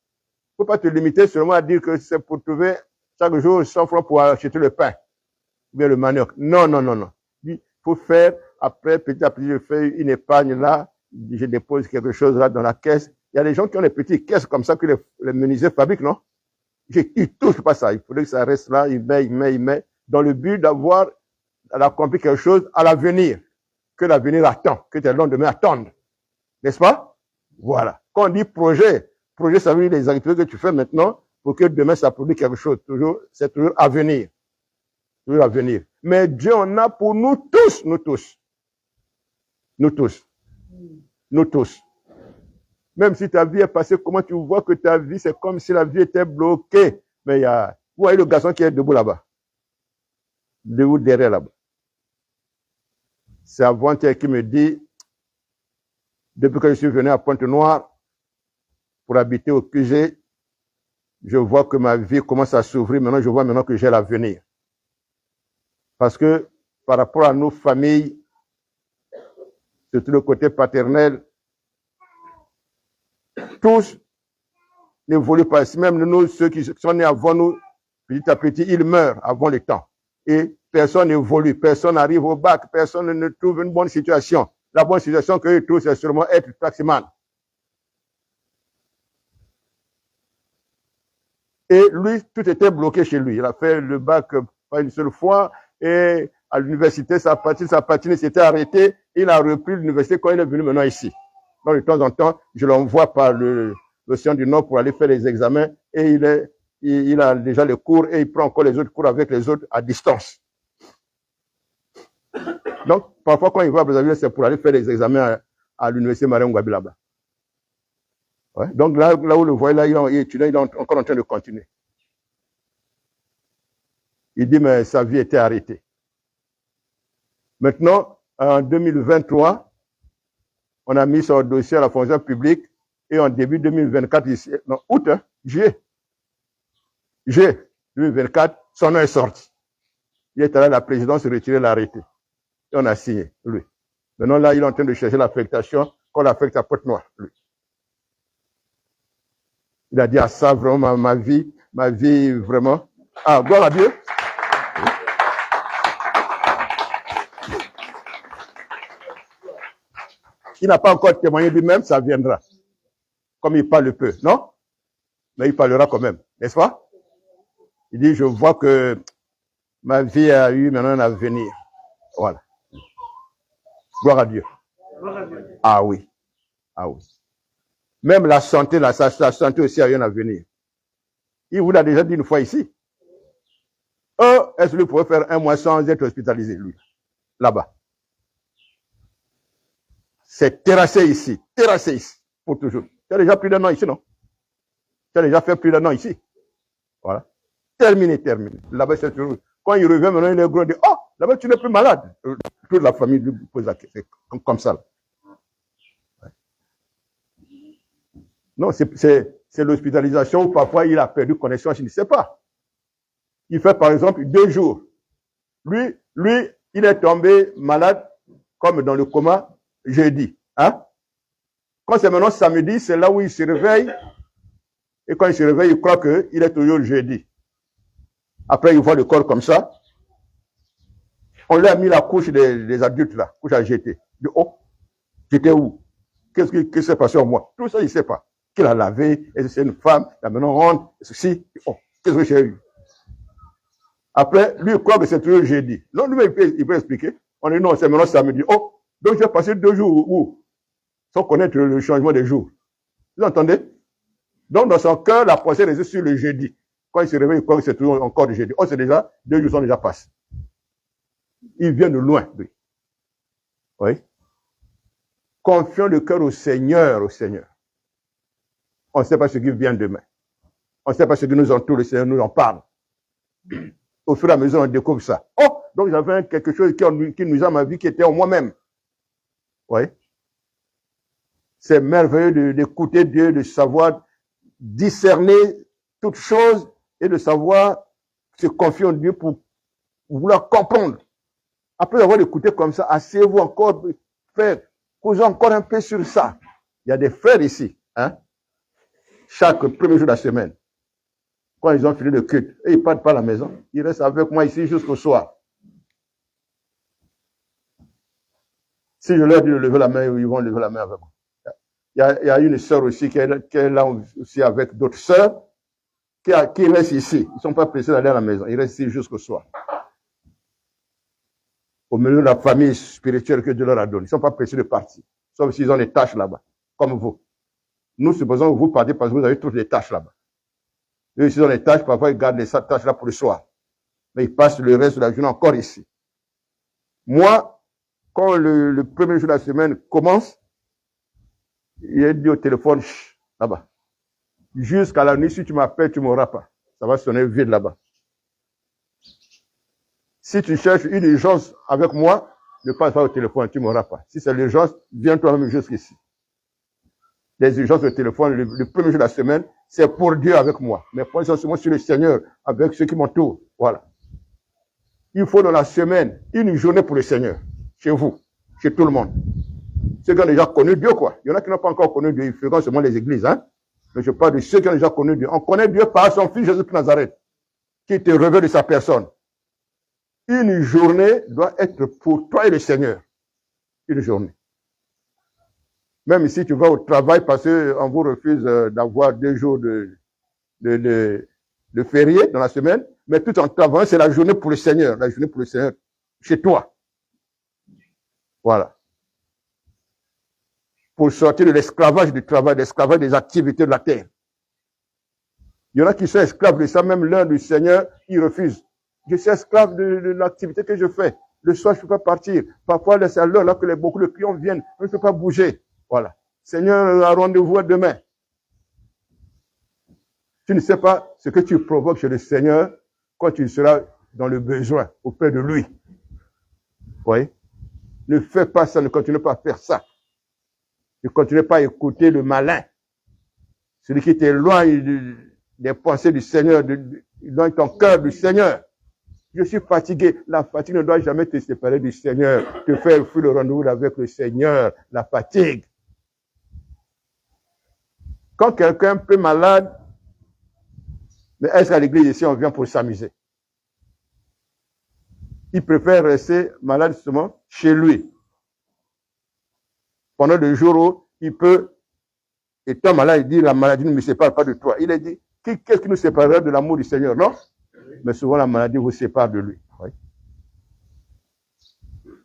[SPEAKER 1] Il ne faut pas te limiter seulement à dire que c'est pour trouver chaque jour 100 francs pour acheter le pain, ou bien le manioc. Non, non, non, non. Il faut faire, après, petit à petit, je fais une épargne là, je dépose quelque chose là dans la caisse. Il y a des gens qui ont des petites caisses comme ça que les menuisiers fabriquent, non? Ils ne touchent pas ça. Il faudrait que ça reste là, il met, dans le but d'avoir, d'accomplir quelque chose à l'avenir, que l'avenir attend, que tes lendemains attendent. N'est-ce pas? Voilà. Quand on dit projet, ça veut dire les activités que tu fais maintenant pour que demain ça produise quelque chose. Toujours, c'est toujours à venir. Toujours à venir. Mais Dieu en a pour nous tous, nous tous. Nous tous. Nous tous. Même si ta vie est passée, comment tu vois que ta vie, c'est comme si la vie était bloquée. Mais il y a, vous voyez le garçon qui est debout là-bas. Debout derrière là-bas. C'est avant-hier qui me dit, depuis que je suis venu à Pointe-Noire, pour habiter au QG, je vois que ma vie commence à s'ouvrir. Maintenant, je vois maintenant que j'ai l'avenir. Parce que, par rapport à nos familles, surtout le côté paternel, tous n'évoluent pas. Même nous, ceux qui sont nés avant nous, petit à petit, ils meurent avant le temps. Et personne n'évolue, personne n'arrive au bac, personne ne trouve une bonne situation. La bonne situation qu'ils trouvent, c'est sûrement être taximan. Et lui, tout était bloqué chez lui. Il a fait le bac pas une seule fois. Et à l'université, sa patine s'était arrêtée. Il a repris l'université quand il est venu maintenant ici. Donc, de temps en temps, je l'envoie par l'océan du Nord pour aller faire les examens. Et il a déjà les cours et il prend encore les autres cours avec les autres à distance. Donc, parfois, quand il va à Brazzaville, c'est pour aller faire les examens à l'université Marie-Ngouabi là-bas. Ouais. Donc là où le voyez, là, il est étudiant, il est encore en train de continuer. Il dit, mais sa vie était arrêtée. Maintenant, en 2023, on a mis son dossier à la fonction publique et en début 2024, ici, non, août, hein, juillet 2024, son nom est sorti. Il est allé à la présidence retirer l'arrêté. Et on a signé, lui. Maintenant, là, il est en train de chercher l'affectation qu'on l'affecte à Pointe-Noire, lui. Il a dit à ça, vraiment, ma vie, vraiment. Ah, gloire à Dieu. Il n'a pas encore témoigné lui-même, ça viendra. Comme il parle peu, non? Mais il parlera quand même, n'est-ce pas? Il dit, je vois que ma vie a eu maintenant un avenir. Voilà. Gloire à Dieu. Ah oui. Ah oui. Même la santé, là, sa santé aussi a rien à venir. Il vous l'a déjà dit une fois ici. Est-ce qu'il pourrait faire un mois sans être hospitalisé, lui, là-bas? C'est terrassé ici, pour toujours. Tu as déjà plus d'un an ici, non? Tu as déjà fait plus d'un an ici. Voilà. Terminé. Là-bas, c'est toujours. Quand il revient, maintenant, il est gros, il dit, oh, là-bas, tu n'es plus malade. Toute la famille lui pose la question. C'est comme ça. Là. Non, c'est l'hospitalisation où parfois il a perdu connaissance, il ne sait pas. Il fait par exemple 2 jours. Lui, il est tombé malade, comme dans le coma, jeudi. Hein? Quand c'est maintenant samedi, c'est là où il se réveille. Et quand il se réveille, il croit qu'il est toujours jeudi. Après, il voit le corps comme ça. On lui a mis la couche des adultes là, couche à jeter. Il dit, oh, j'étais où? Qu'est-ce qui s'est passé en moi? Tout ça, il ne sait pas. Qu'il a lavé, est-ce que c'est une femme, là maintenant on rentre, ceci, oh, qu'est-ce que j'ai eu? Après, lui, il croit que c'est toujours jeudi. Non, lui, il peut expliquer. On dit non, c'est maintenant samedi. Oh, donc j'ai passé 2 jours où? Sans connaître le changement des jours. Vous entendez? Donc, dans son cœur, la pensée reste sur le jeudi. Quand il se réveille, il croit que c'est toujours encore le jeudi. Oh, c'est déjà, 2 jours sont déjà passés. Il vient de loin, lui. Oui. Confions le cœur au Seigneur, On ne sait pas ce qui vient demain. On ne sait pas ce qui nous entoure, le Seigneur nous en parle. Au fur et à mesure, on découvre ça. Oh, donc j'avais quelque chose qui nous a ma vie, qui était en moi-même. Oui. C'est merveilleux d'écouter Dieu, de savoir discerner toutes choses et de savoir se confier en Dieu pour vouloir comprendre. Après avoir écouté comme ça, asseyez-vous encore, frère, causez encore un peu sur ça. Il y a des frères ici, hein, chaque premier jour de la semaine. Quand ils ont fini le culte, et ils ne partent pas à la maison, ils restent avec moi ici jusqu'au soir. Si je leur dis de lever la main, ils vont lever la main avec moi. Il y a une sœur aussi qui est là aussi avec d'autres sœurs qui restent ici. Ils ne sont pas pressés d'aller à la maison. Ils restent ici jusqu'au soir. Au milieu de la famille spirituelle que Dieu leur a donnée. Ils ne sont pas pressés de partir. Sauf s'ils ont des tâches là-bas, comme vous. Nous supposons que vous partez parce que vous avez toutes les tâches là-bas. Eux, s'ils ont des tâches, parfois ils gardent les tâches là pour le soir. Mais ils passent le reste de la journée encore ici. Moi, quand le premier jour de la semaine commence, il est dit au téléphone, là-bas. Jusqu'à la nuit, si tu m'appelles, tu ne m'auras pas. Ça va sonner vide là-bas. Si tu cherches une urgence avec moi, ne passe pas au téléphone, tu ne m'auras pas. Si c'est l'urgence, viens toi-même jusqu'ici. Les urgences au téléphone, le premier jour de la semaine, c'est pour Dieu avec moi. Mais pas essentiellement sur le Seigneur, avec ceux qui m'entourent. Voilà. Il faut dans la semaine, une journée pour le Seigneur. Chez vous, chez tout le monde. Ceux qui ont déjà connu Dieu, quoi. Il y en a qui n'ont pas encore connu Dieu, ils fréquentent seulement les églises, hein. Mais je parle de ceux qui ont déjà connu Dieu. On connaît Dieu par son Fils Jésus de Nazareth, qui te révèle de sa personne. Une journée doit être pour toi et le Seigneur. Une journée. Même si tu vas au travail parce qu'on vous refuse d'avoir 2 jours de férié dans la semaine, mais tout en travaillant, c'est la journée pour le Seigneur. La journée pour le Seigneur chez toi. Voilà. Pour sortir de l'esclavage du travail, de l'esclavage des activités de la terre. Il y en a qui sont esclaves de ça, même l'un du Seigneur, il refuse. Je suis esclave de l'activité que je fais. Le soir, je ne peux pas partir. Parfois, c'est à l'heure là que beaucoup de clients viennent. Je ne peux pas bouger. Voilà. Seigneur, a rendez-vous demain. Tu ne sais pas ce que tu provoques chez le Seigneur quand tu seras dans le besoin auprès de lui. Vous voyez? Ne fais pas ça, ne continue pas à faire ça. Ne continue pas à écouter le malin. Celui qui t'éloigne des pensées du Seigneur, éloigne ton cœur du Seigneur. Je suis fatigué. La fatigue ne doit jamais te séparer du Seigneur. Te faire fuir le rendez-vous avec le Seigneur. La fatigue. Quand quelqu'un est un peu malade, mais est-ce qu'à l'église ici, on vient pour s'amuser? Il préfère rester malade justement chez lui. Pendant le jour où il peut, étant malade, il dit, la maladie ne me sépare pas de toi. Il a dit, qu'est-ce qui nous séparerait de l'amour du Seigneur, non? Mais souvent, la maladie vous sépare de lui. Oui.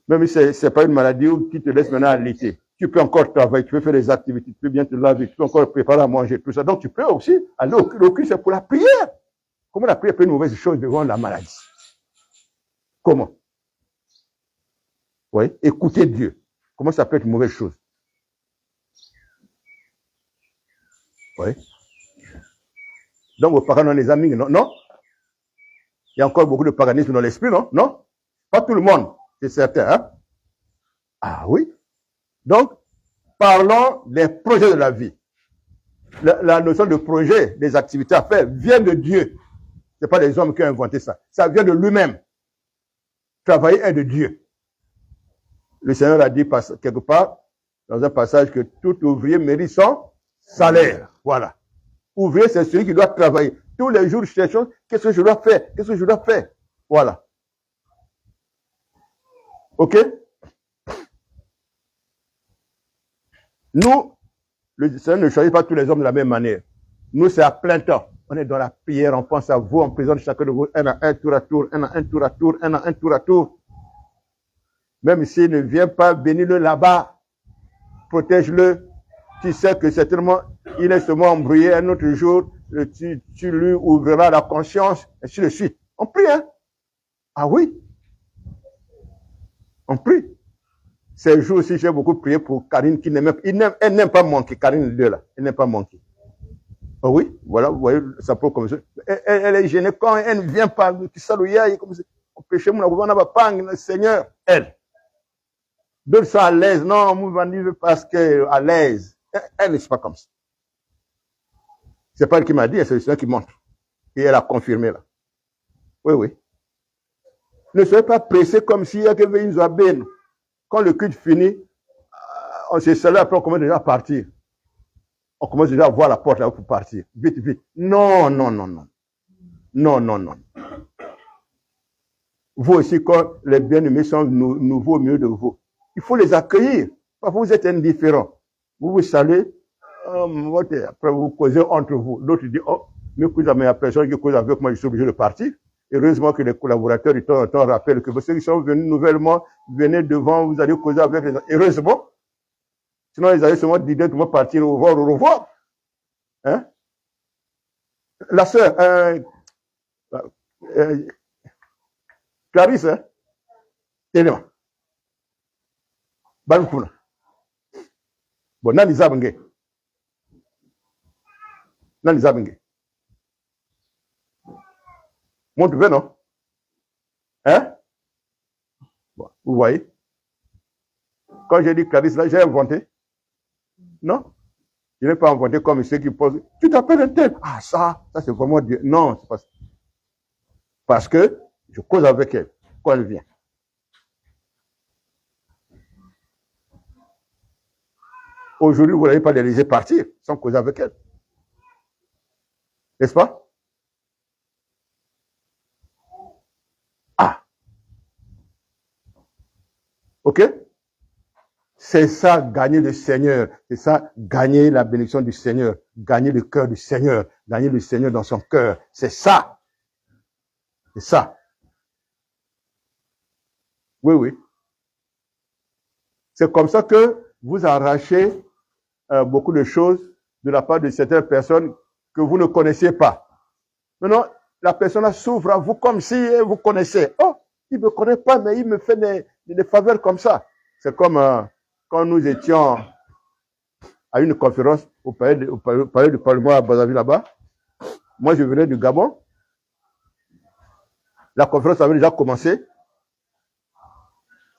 [SPEAKER 1] Même si ce n'est pas une maladie qui te laisse maintenant allaiter. Tu peux encore travailler, tu peux faire des activités, tu peux bien te laver, tu peux encore préparer à manger, tout ça. Donc tu peux aussi aller au culte, c'est pour la prière. Comment la prière peut être une mauvaise chose devant la maladie? Comment? Oui, écouter Dieu. Comment ça peut être une mauvaise chose? Oui. Donc vos parents ont des amis, non? Non? Il y a encore beaucoup de paganisme dans l'esprit, non? Non? Pas tout le monde, c'est certain. Hein? Ah oui. Donc, parlons des projets de la vie. La notion de projet, des activités à faire, vient de Dieu. Ce n'est pas les hommes qui ont inventé ça. Ça vient de lui-même. Travailler est de Dieu. Le Seigneur a dit quelque part, dans un passage, que tout ouvrier mérite son salaire. Voilà. Ouvrier, c'est celui qui doit travailler. Tous les jours, cherchons, qu'est-ce que je dois faire? Qu'est-ce que je dois faire? Voilà. OK? Nous, le Seigneur ne choisit pas tous les hommes de la même manière. Nous, c'est à plein temps. On est dans la prière, on pense à vous, on présente chacun de vous un à un, tour à tour, un à un, tour à tour, un à un, tour à tour. Même s'il ne vient pas, bénis-le là-bas, protège-le. Tu sais que certainement, il est seulement embrouillé un autre jour, tu lui ouvriras la conscience, et ainsi de suite. On prie, hein? Ah oui? On prie. Ces jours aussi, j'ai beaucoup prié pour Karine, qui elle n'aime pas manquer, Karine 2 là, elle n'aime pas manquer. Oh oui, voilà, vous voyez, ça peut comme ça. Elle est gênée quand elle ne vient pas, qui salouille, comme ça. On péché, on n'a pas le Seigneur, elle. D'autres sont à l'aise. Non, moi, je parce que à l'aise. Elle n'est pas comme ça. C'est pas elle qui m'a dit, c'est le Seigneur qui montre. Et elle a confirmé là. Oui, oui. Ne soyez pas pressés comme s'il y a quelqu'un qui nous a béni. Quand le culte finit, on s'est salé, après on commence déjà à partir. On commence déjà à voir la porte là pour partir. Vite, vite. Non, non, non, non. Non, non, non. Vous aussi, quand les bien-aimés sont nouveaux au milieu de vous, il faut les accueillir. Parfois, vous êtes indifférents. Vous vous saluez, après vous causez entre vous. L'autre dit, oh, mais il y a personne qui cause avec moi, je suis obligé de partir. Heureusement que les collaborateurs, de temps en temps, rappellent que ceux qui sont venus nouvellement, venez devant, vous allez causer avec les autres. Heureusement. Sinon, ils allaient seulement dire, tout le monde partir, au revoir, au revoir. Hein? La sœur, Clarisse, hein? Tenez-moi. Balukuna. Bon, nani zabenge. Nani zabenge. Montre, non? Hein? Bon, vous voyez? Quand j'ai dit Clarisse, là, j'ai inventé. Non? Je n'ai pas inventé comme ceux qui posent. Tu t'appelles un tel. Ah, ça c'est vraiment Dieu. Non, c'est pas ça. Parce que je cause avec elle quand elle vient. Aujourd'hui, vous n'allez pas les laisser partir sans causer avec elle. N'est-ce pas? Ah. OK? C'est ça, gagner le Seigneur. C'est ça, gagner la bénédiction du Seigneur. Gagner le cœur du Seigneur. Gagner le Seigneur dans son cœur. C'est ça. C'est ça. Oui, oui. C'est comme ça que vous arrachez beaucoup de choses de la part de certaines personnes que vous ne connaissez pas. Maintenant, la personne s'ouvre à vous comme si vous connaissez. Oh, il ne me connaît pas, mais il me fait des faveurs comme ça. C'est comme quand nous étions à une conférence au palais du Parlement à Brazzaville là-bas. Moi, je venais du Gabon. La conférence avait déjà commencé.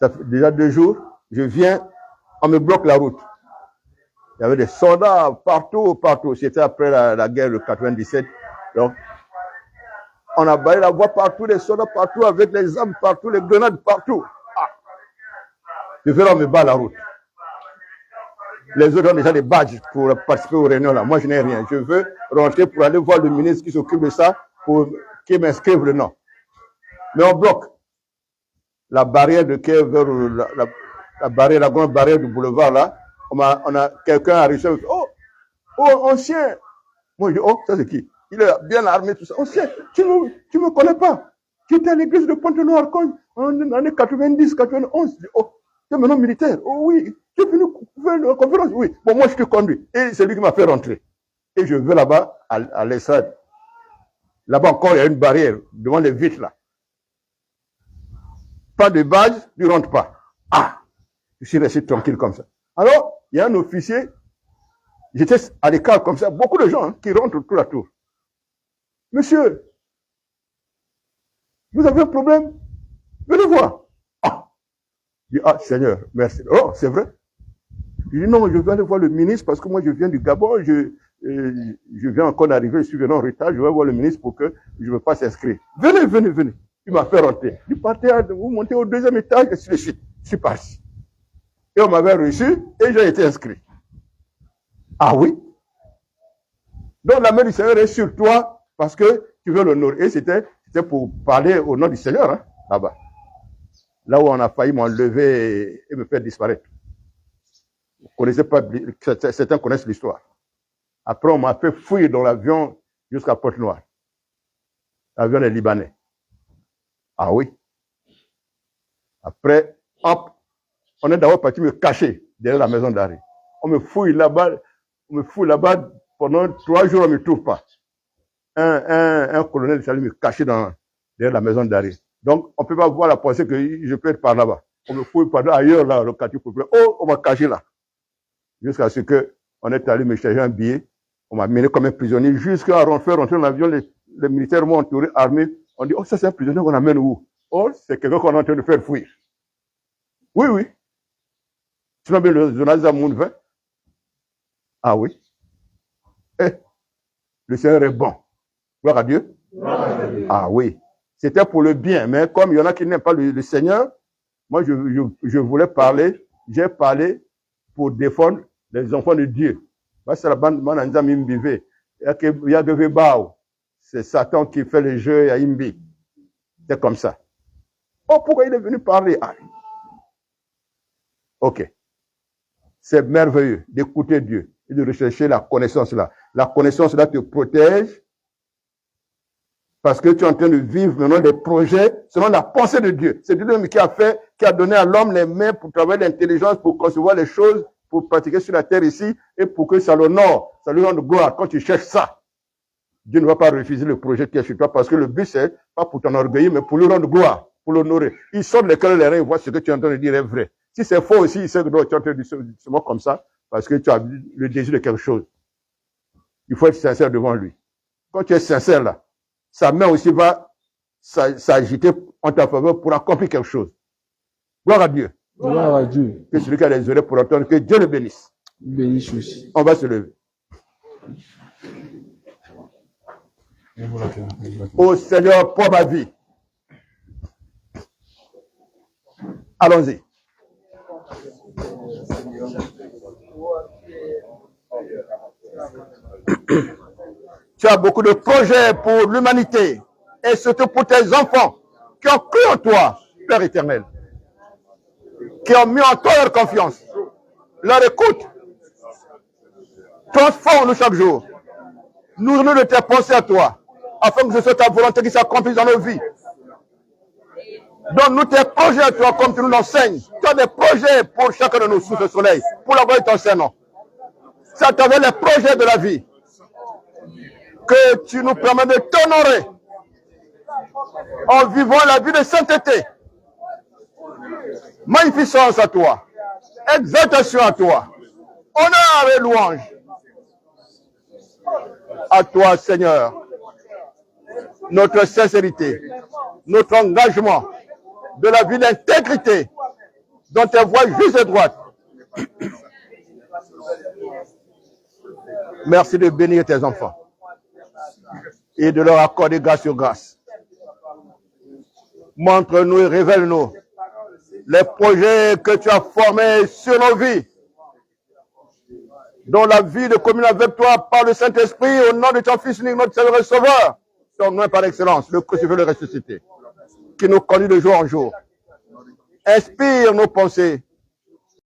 [SPEAKER 1] Ça fait déjà 2 jours. Je viens, on me bloque la route. Il y avait des soldats partout, partout. C'était après la guerre de 97. Donc, on a balayé la voie partout, les soldats partout, avec les armes partout, les grenades partout. Ah. Je vais on me bat la route. Les autres ont déjà des badges pour participer aux réunions là. Moi, je n'ai rien. Je veux rentrer pour aller voir le ministre qui s'occupe de ça, pour qu'il m'inscrive le nom. Mais on bloque la barrière de Kiev vers la grande barrière du boulevard là. On a quelqu'un a réussi. Oh, ancien. Moi, je dis, oh, ça c'est qui? Il est bien armé, tout ça. Ancien, tu me connais pas. qui était à l'église de Pointe-Noire en année 90, 91. Oh, tu es maintenant militaire. Oh oui, tu es venu faire la conférence. Oui, bon, moi je te conduis. Et c'est lui qui m'a fait rentrer. Et je vais là-bas, à l'estrade. Là-bas encore, il y a une barrière devant les vitres là. Pas de badge, tu ne rentres pas. Ah, je suis resté tranquille comme ça. Alors, il y a un officier, j'étais à l'écart comme ça, beaucoup de gens qui rentrent tout la tour. Monsieur, vous avez un problème? Venez voir. Ah, je dis, ah, Seigneur, merci. Oh, c'est vrai? Je dis, non, je vais aller voir le ministre parce que moi, je viens du Gabon, je viens encore d'arriver, je suis venu en retard, je vais voir le ministre pour que je me fasse inscrire. Venez, venez, venez. Il m'a fait rentrer. Il partait, vous montez au deuxième étage, et je suis parti. Et on m'avait reçu, et j'ai été inscrit. Ah oui? Donc la main du Seigneur est sur toi, parce que tu veux l'honorer. Et c'était pour parler au nom du Seigneur, hein, là-bas. Là où on a failli m'enlever et me faire disparaître. Vous connaissez pas, certains connaissent l'histoire. Après, on m'a fait fouiller dans l'avion jusqu'à Pointe-Noire. L'avion est libanais. Ah oui. Après, hop, on est d'abord parti me cacher derrière la maison d'arrêt. On me fouille là-bas pendant 3 jours, on ne me trouve pas. Un colonel est allé me cacher derrière la maison d'arrêt. Donc, on ne peut pas voir la pensée que je peux être par là-bas. On me fouille par là, ailleurs, là, le quartier populaire. Oh, on m'a caché là. Jusqu'à ce qu'on est allé me chercher un billet. On m'a mené comme un prisonnier jusqu'à faire rentrer dans l'avion. Les militaires m'ont entouré, armé. On dit, oh, ça c'est un prisonnier qu'on amène où? Oh, c'est quelqu'un qu'on est en train de faire fuir. Oui, oui. Sinon, le journaliste a mon 20. Ah oui. Eh, le Seigneur est bon. Gloire à Dieu. Ah oui. C'était pour le bien, mais comme il y en a qui n'aiment pas le Seigneur, moi je voulais parler, j'ai parlé pour défendre les enfants de Dieu. C'est la bande de Mimbivé. Il y a de Bao. C'est Satan qui fait le jeu à Imbi. C'est comme ça. Oh, pourquoi il est venu parler? Ah. Ok. C'est merveilleux d'écouter Dieu et de rechercher la connaissance là. La connaissance là te protège parce que tu es en train de vivre maintenant des projets selon la pensée de Dieu. C'est Dieu qui a donné à l'homme les mains pour travailler l'intelligence, pour concevoir les choses, pour pratiquer sur la terre ici et pour que ça l'honore, ça lui rende gloire. Quand tu cherches ça, Dieu ne va pas refuser le projet qui est sur toi parce que le but c'est pas pour t'enorgueillir, mais pour lui rendre gloire, pour l'honorer. Il sort les cœurs et les reins et voit ce que tu es en train de dire est vrai. Si c'est faux aussi, il sait que tu es en train de dire seulement comme ça parce que tu as le désir de quelque chose. Il faut être sincère devant lui. Quand tu es sincère là, sa main aussi va s'agiter en ta faveur pour accomplir quelque chose. Gloire à Dieu.
[SPEAKER 2] Gloire à Dieu.
[SPEAKER 1] Que celui qui a les oreilles pour entendre, que Dieu le bénisse.
[SPEAKER 2] Bénisse aussi.
[SPEAKER 1] On va se lever. Ô Seigneur, pour ma vie. Allons-y. Tu as beaucoup de projets pour l'humanité et surtout pour tes enfants qui ont cru en toi, Père éternel, qui ont mis en toi leur confiance, leur écoute. Transforme-nous chaque jour. Nourris-nous de tes pensées à toi, afin que ce soit ta volonté qui s'accomplisse dans nos vies. Donne-nous tes projets à toi comme tu nous l'enseignes. Tu as des projets pour chacun de nous sous ce soleil, pour la gloire de ton Saint-Nom. C'est à travers les projets de la vie que tu nous permets de t'honorer en vivant la vie de sainteté. Magnificence à toi, exaltation à toi, honneur et louange à toi, Seigneur. Notre sincérité, notre engagement de la vie d'intégrité dans tes voies justes et droites. Merci de bénir tes enfants et de leur accorder grâce sur grâce. Montre-nous et révèle-nous les projets que tu as formés sur nos vies, dans la vie de communion avec toi par le Saint-Esprit, au nom de ton Fils unique, notre Seigneur et Sauveur, ton nom par excellence, le crucifié, le ressuscité, qui nous conduit de jour en jour. Inspire nos pensées,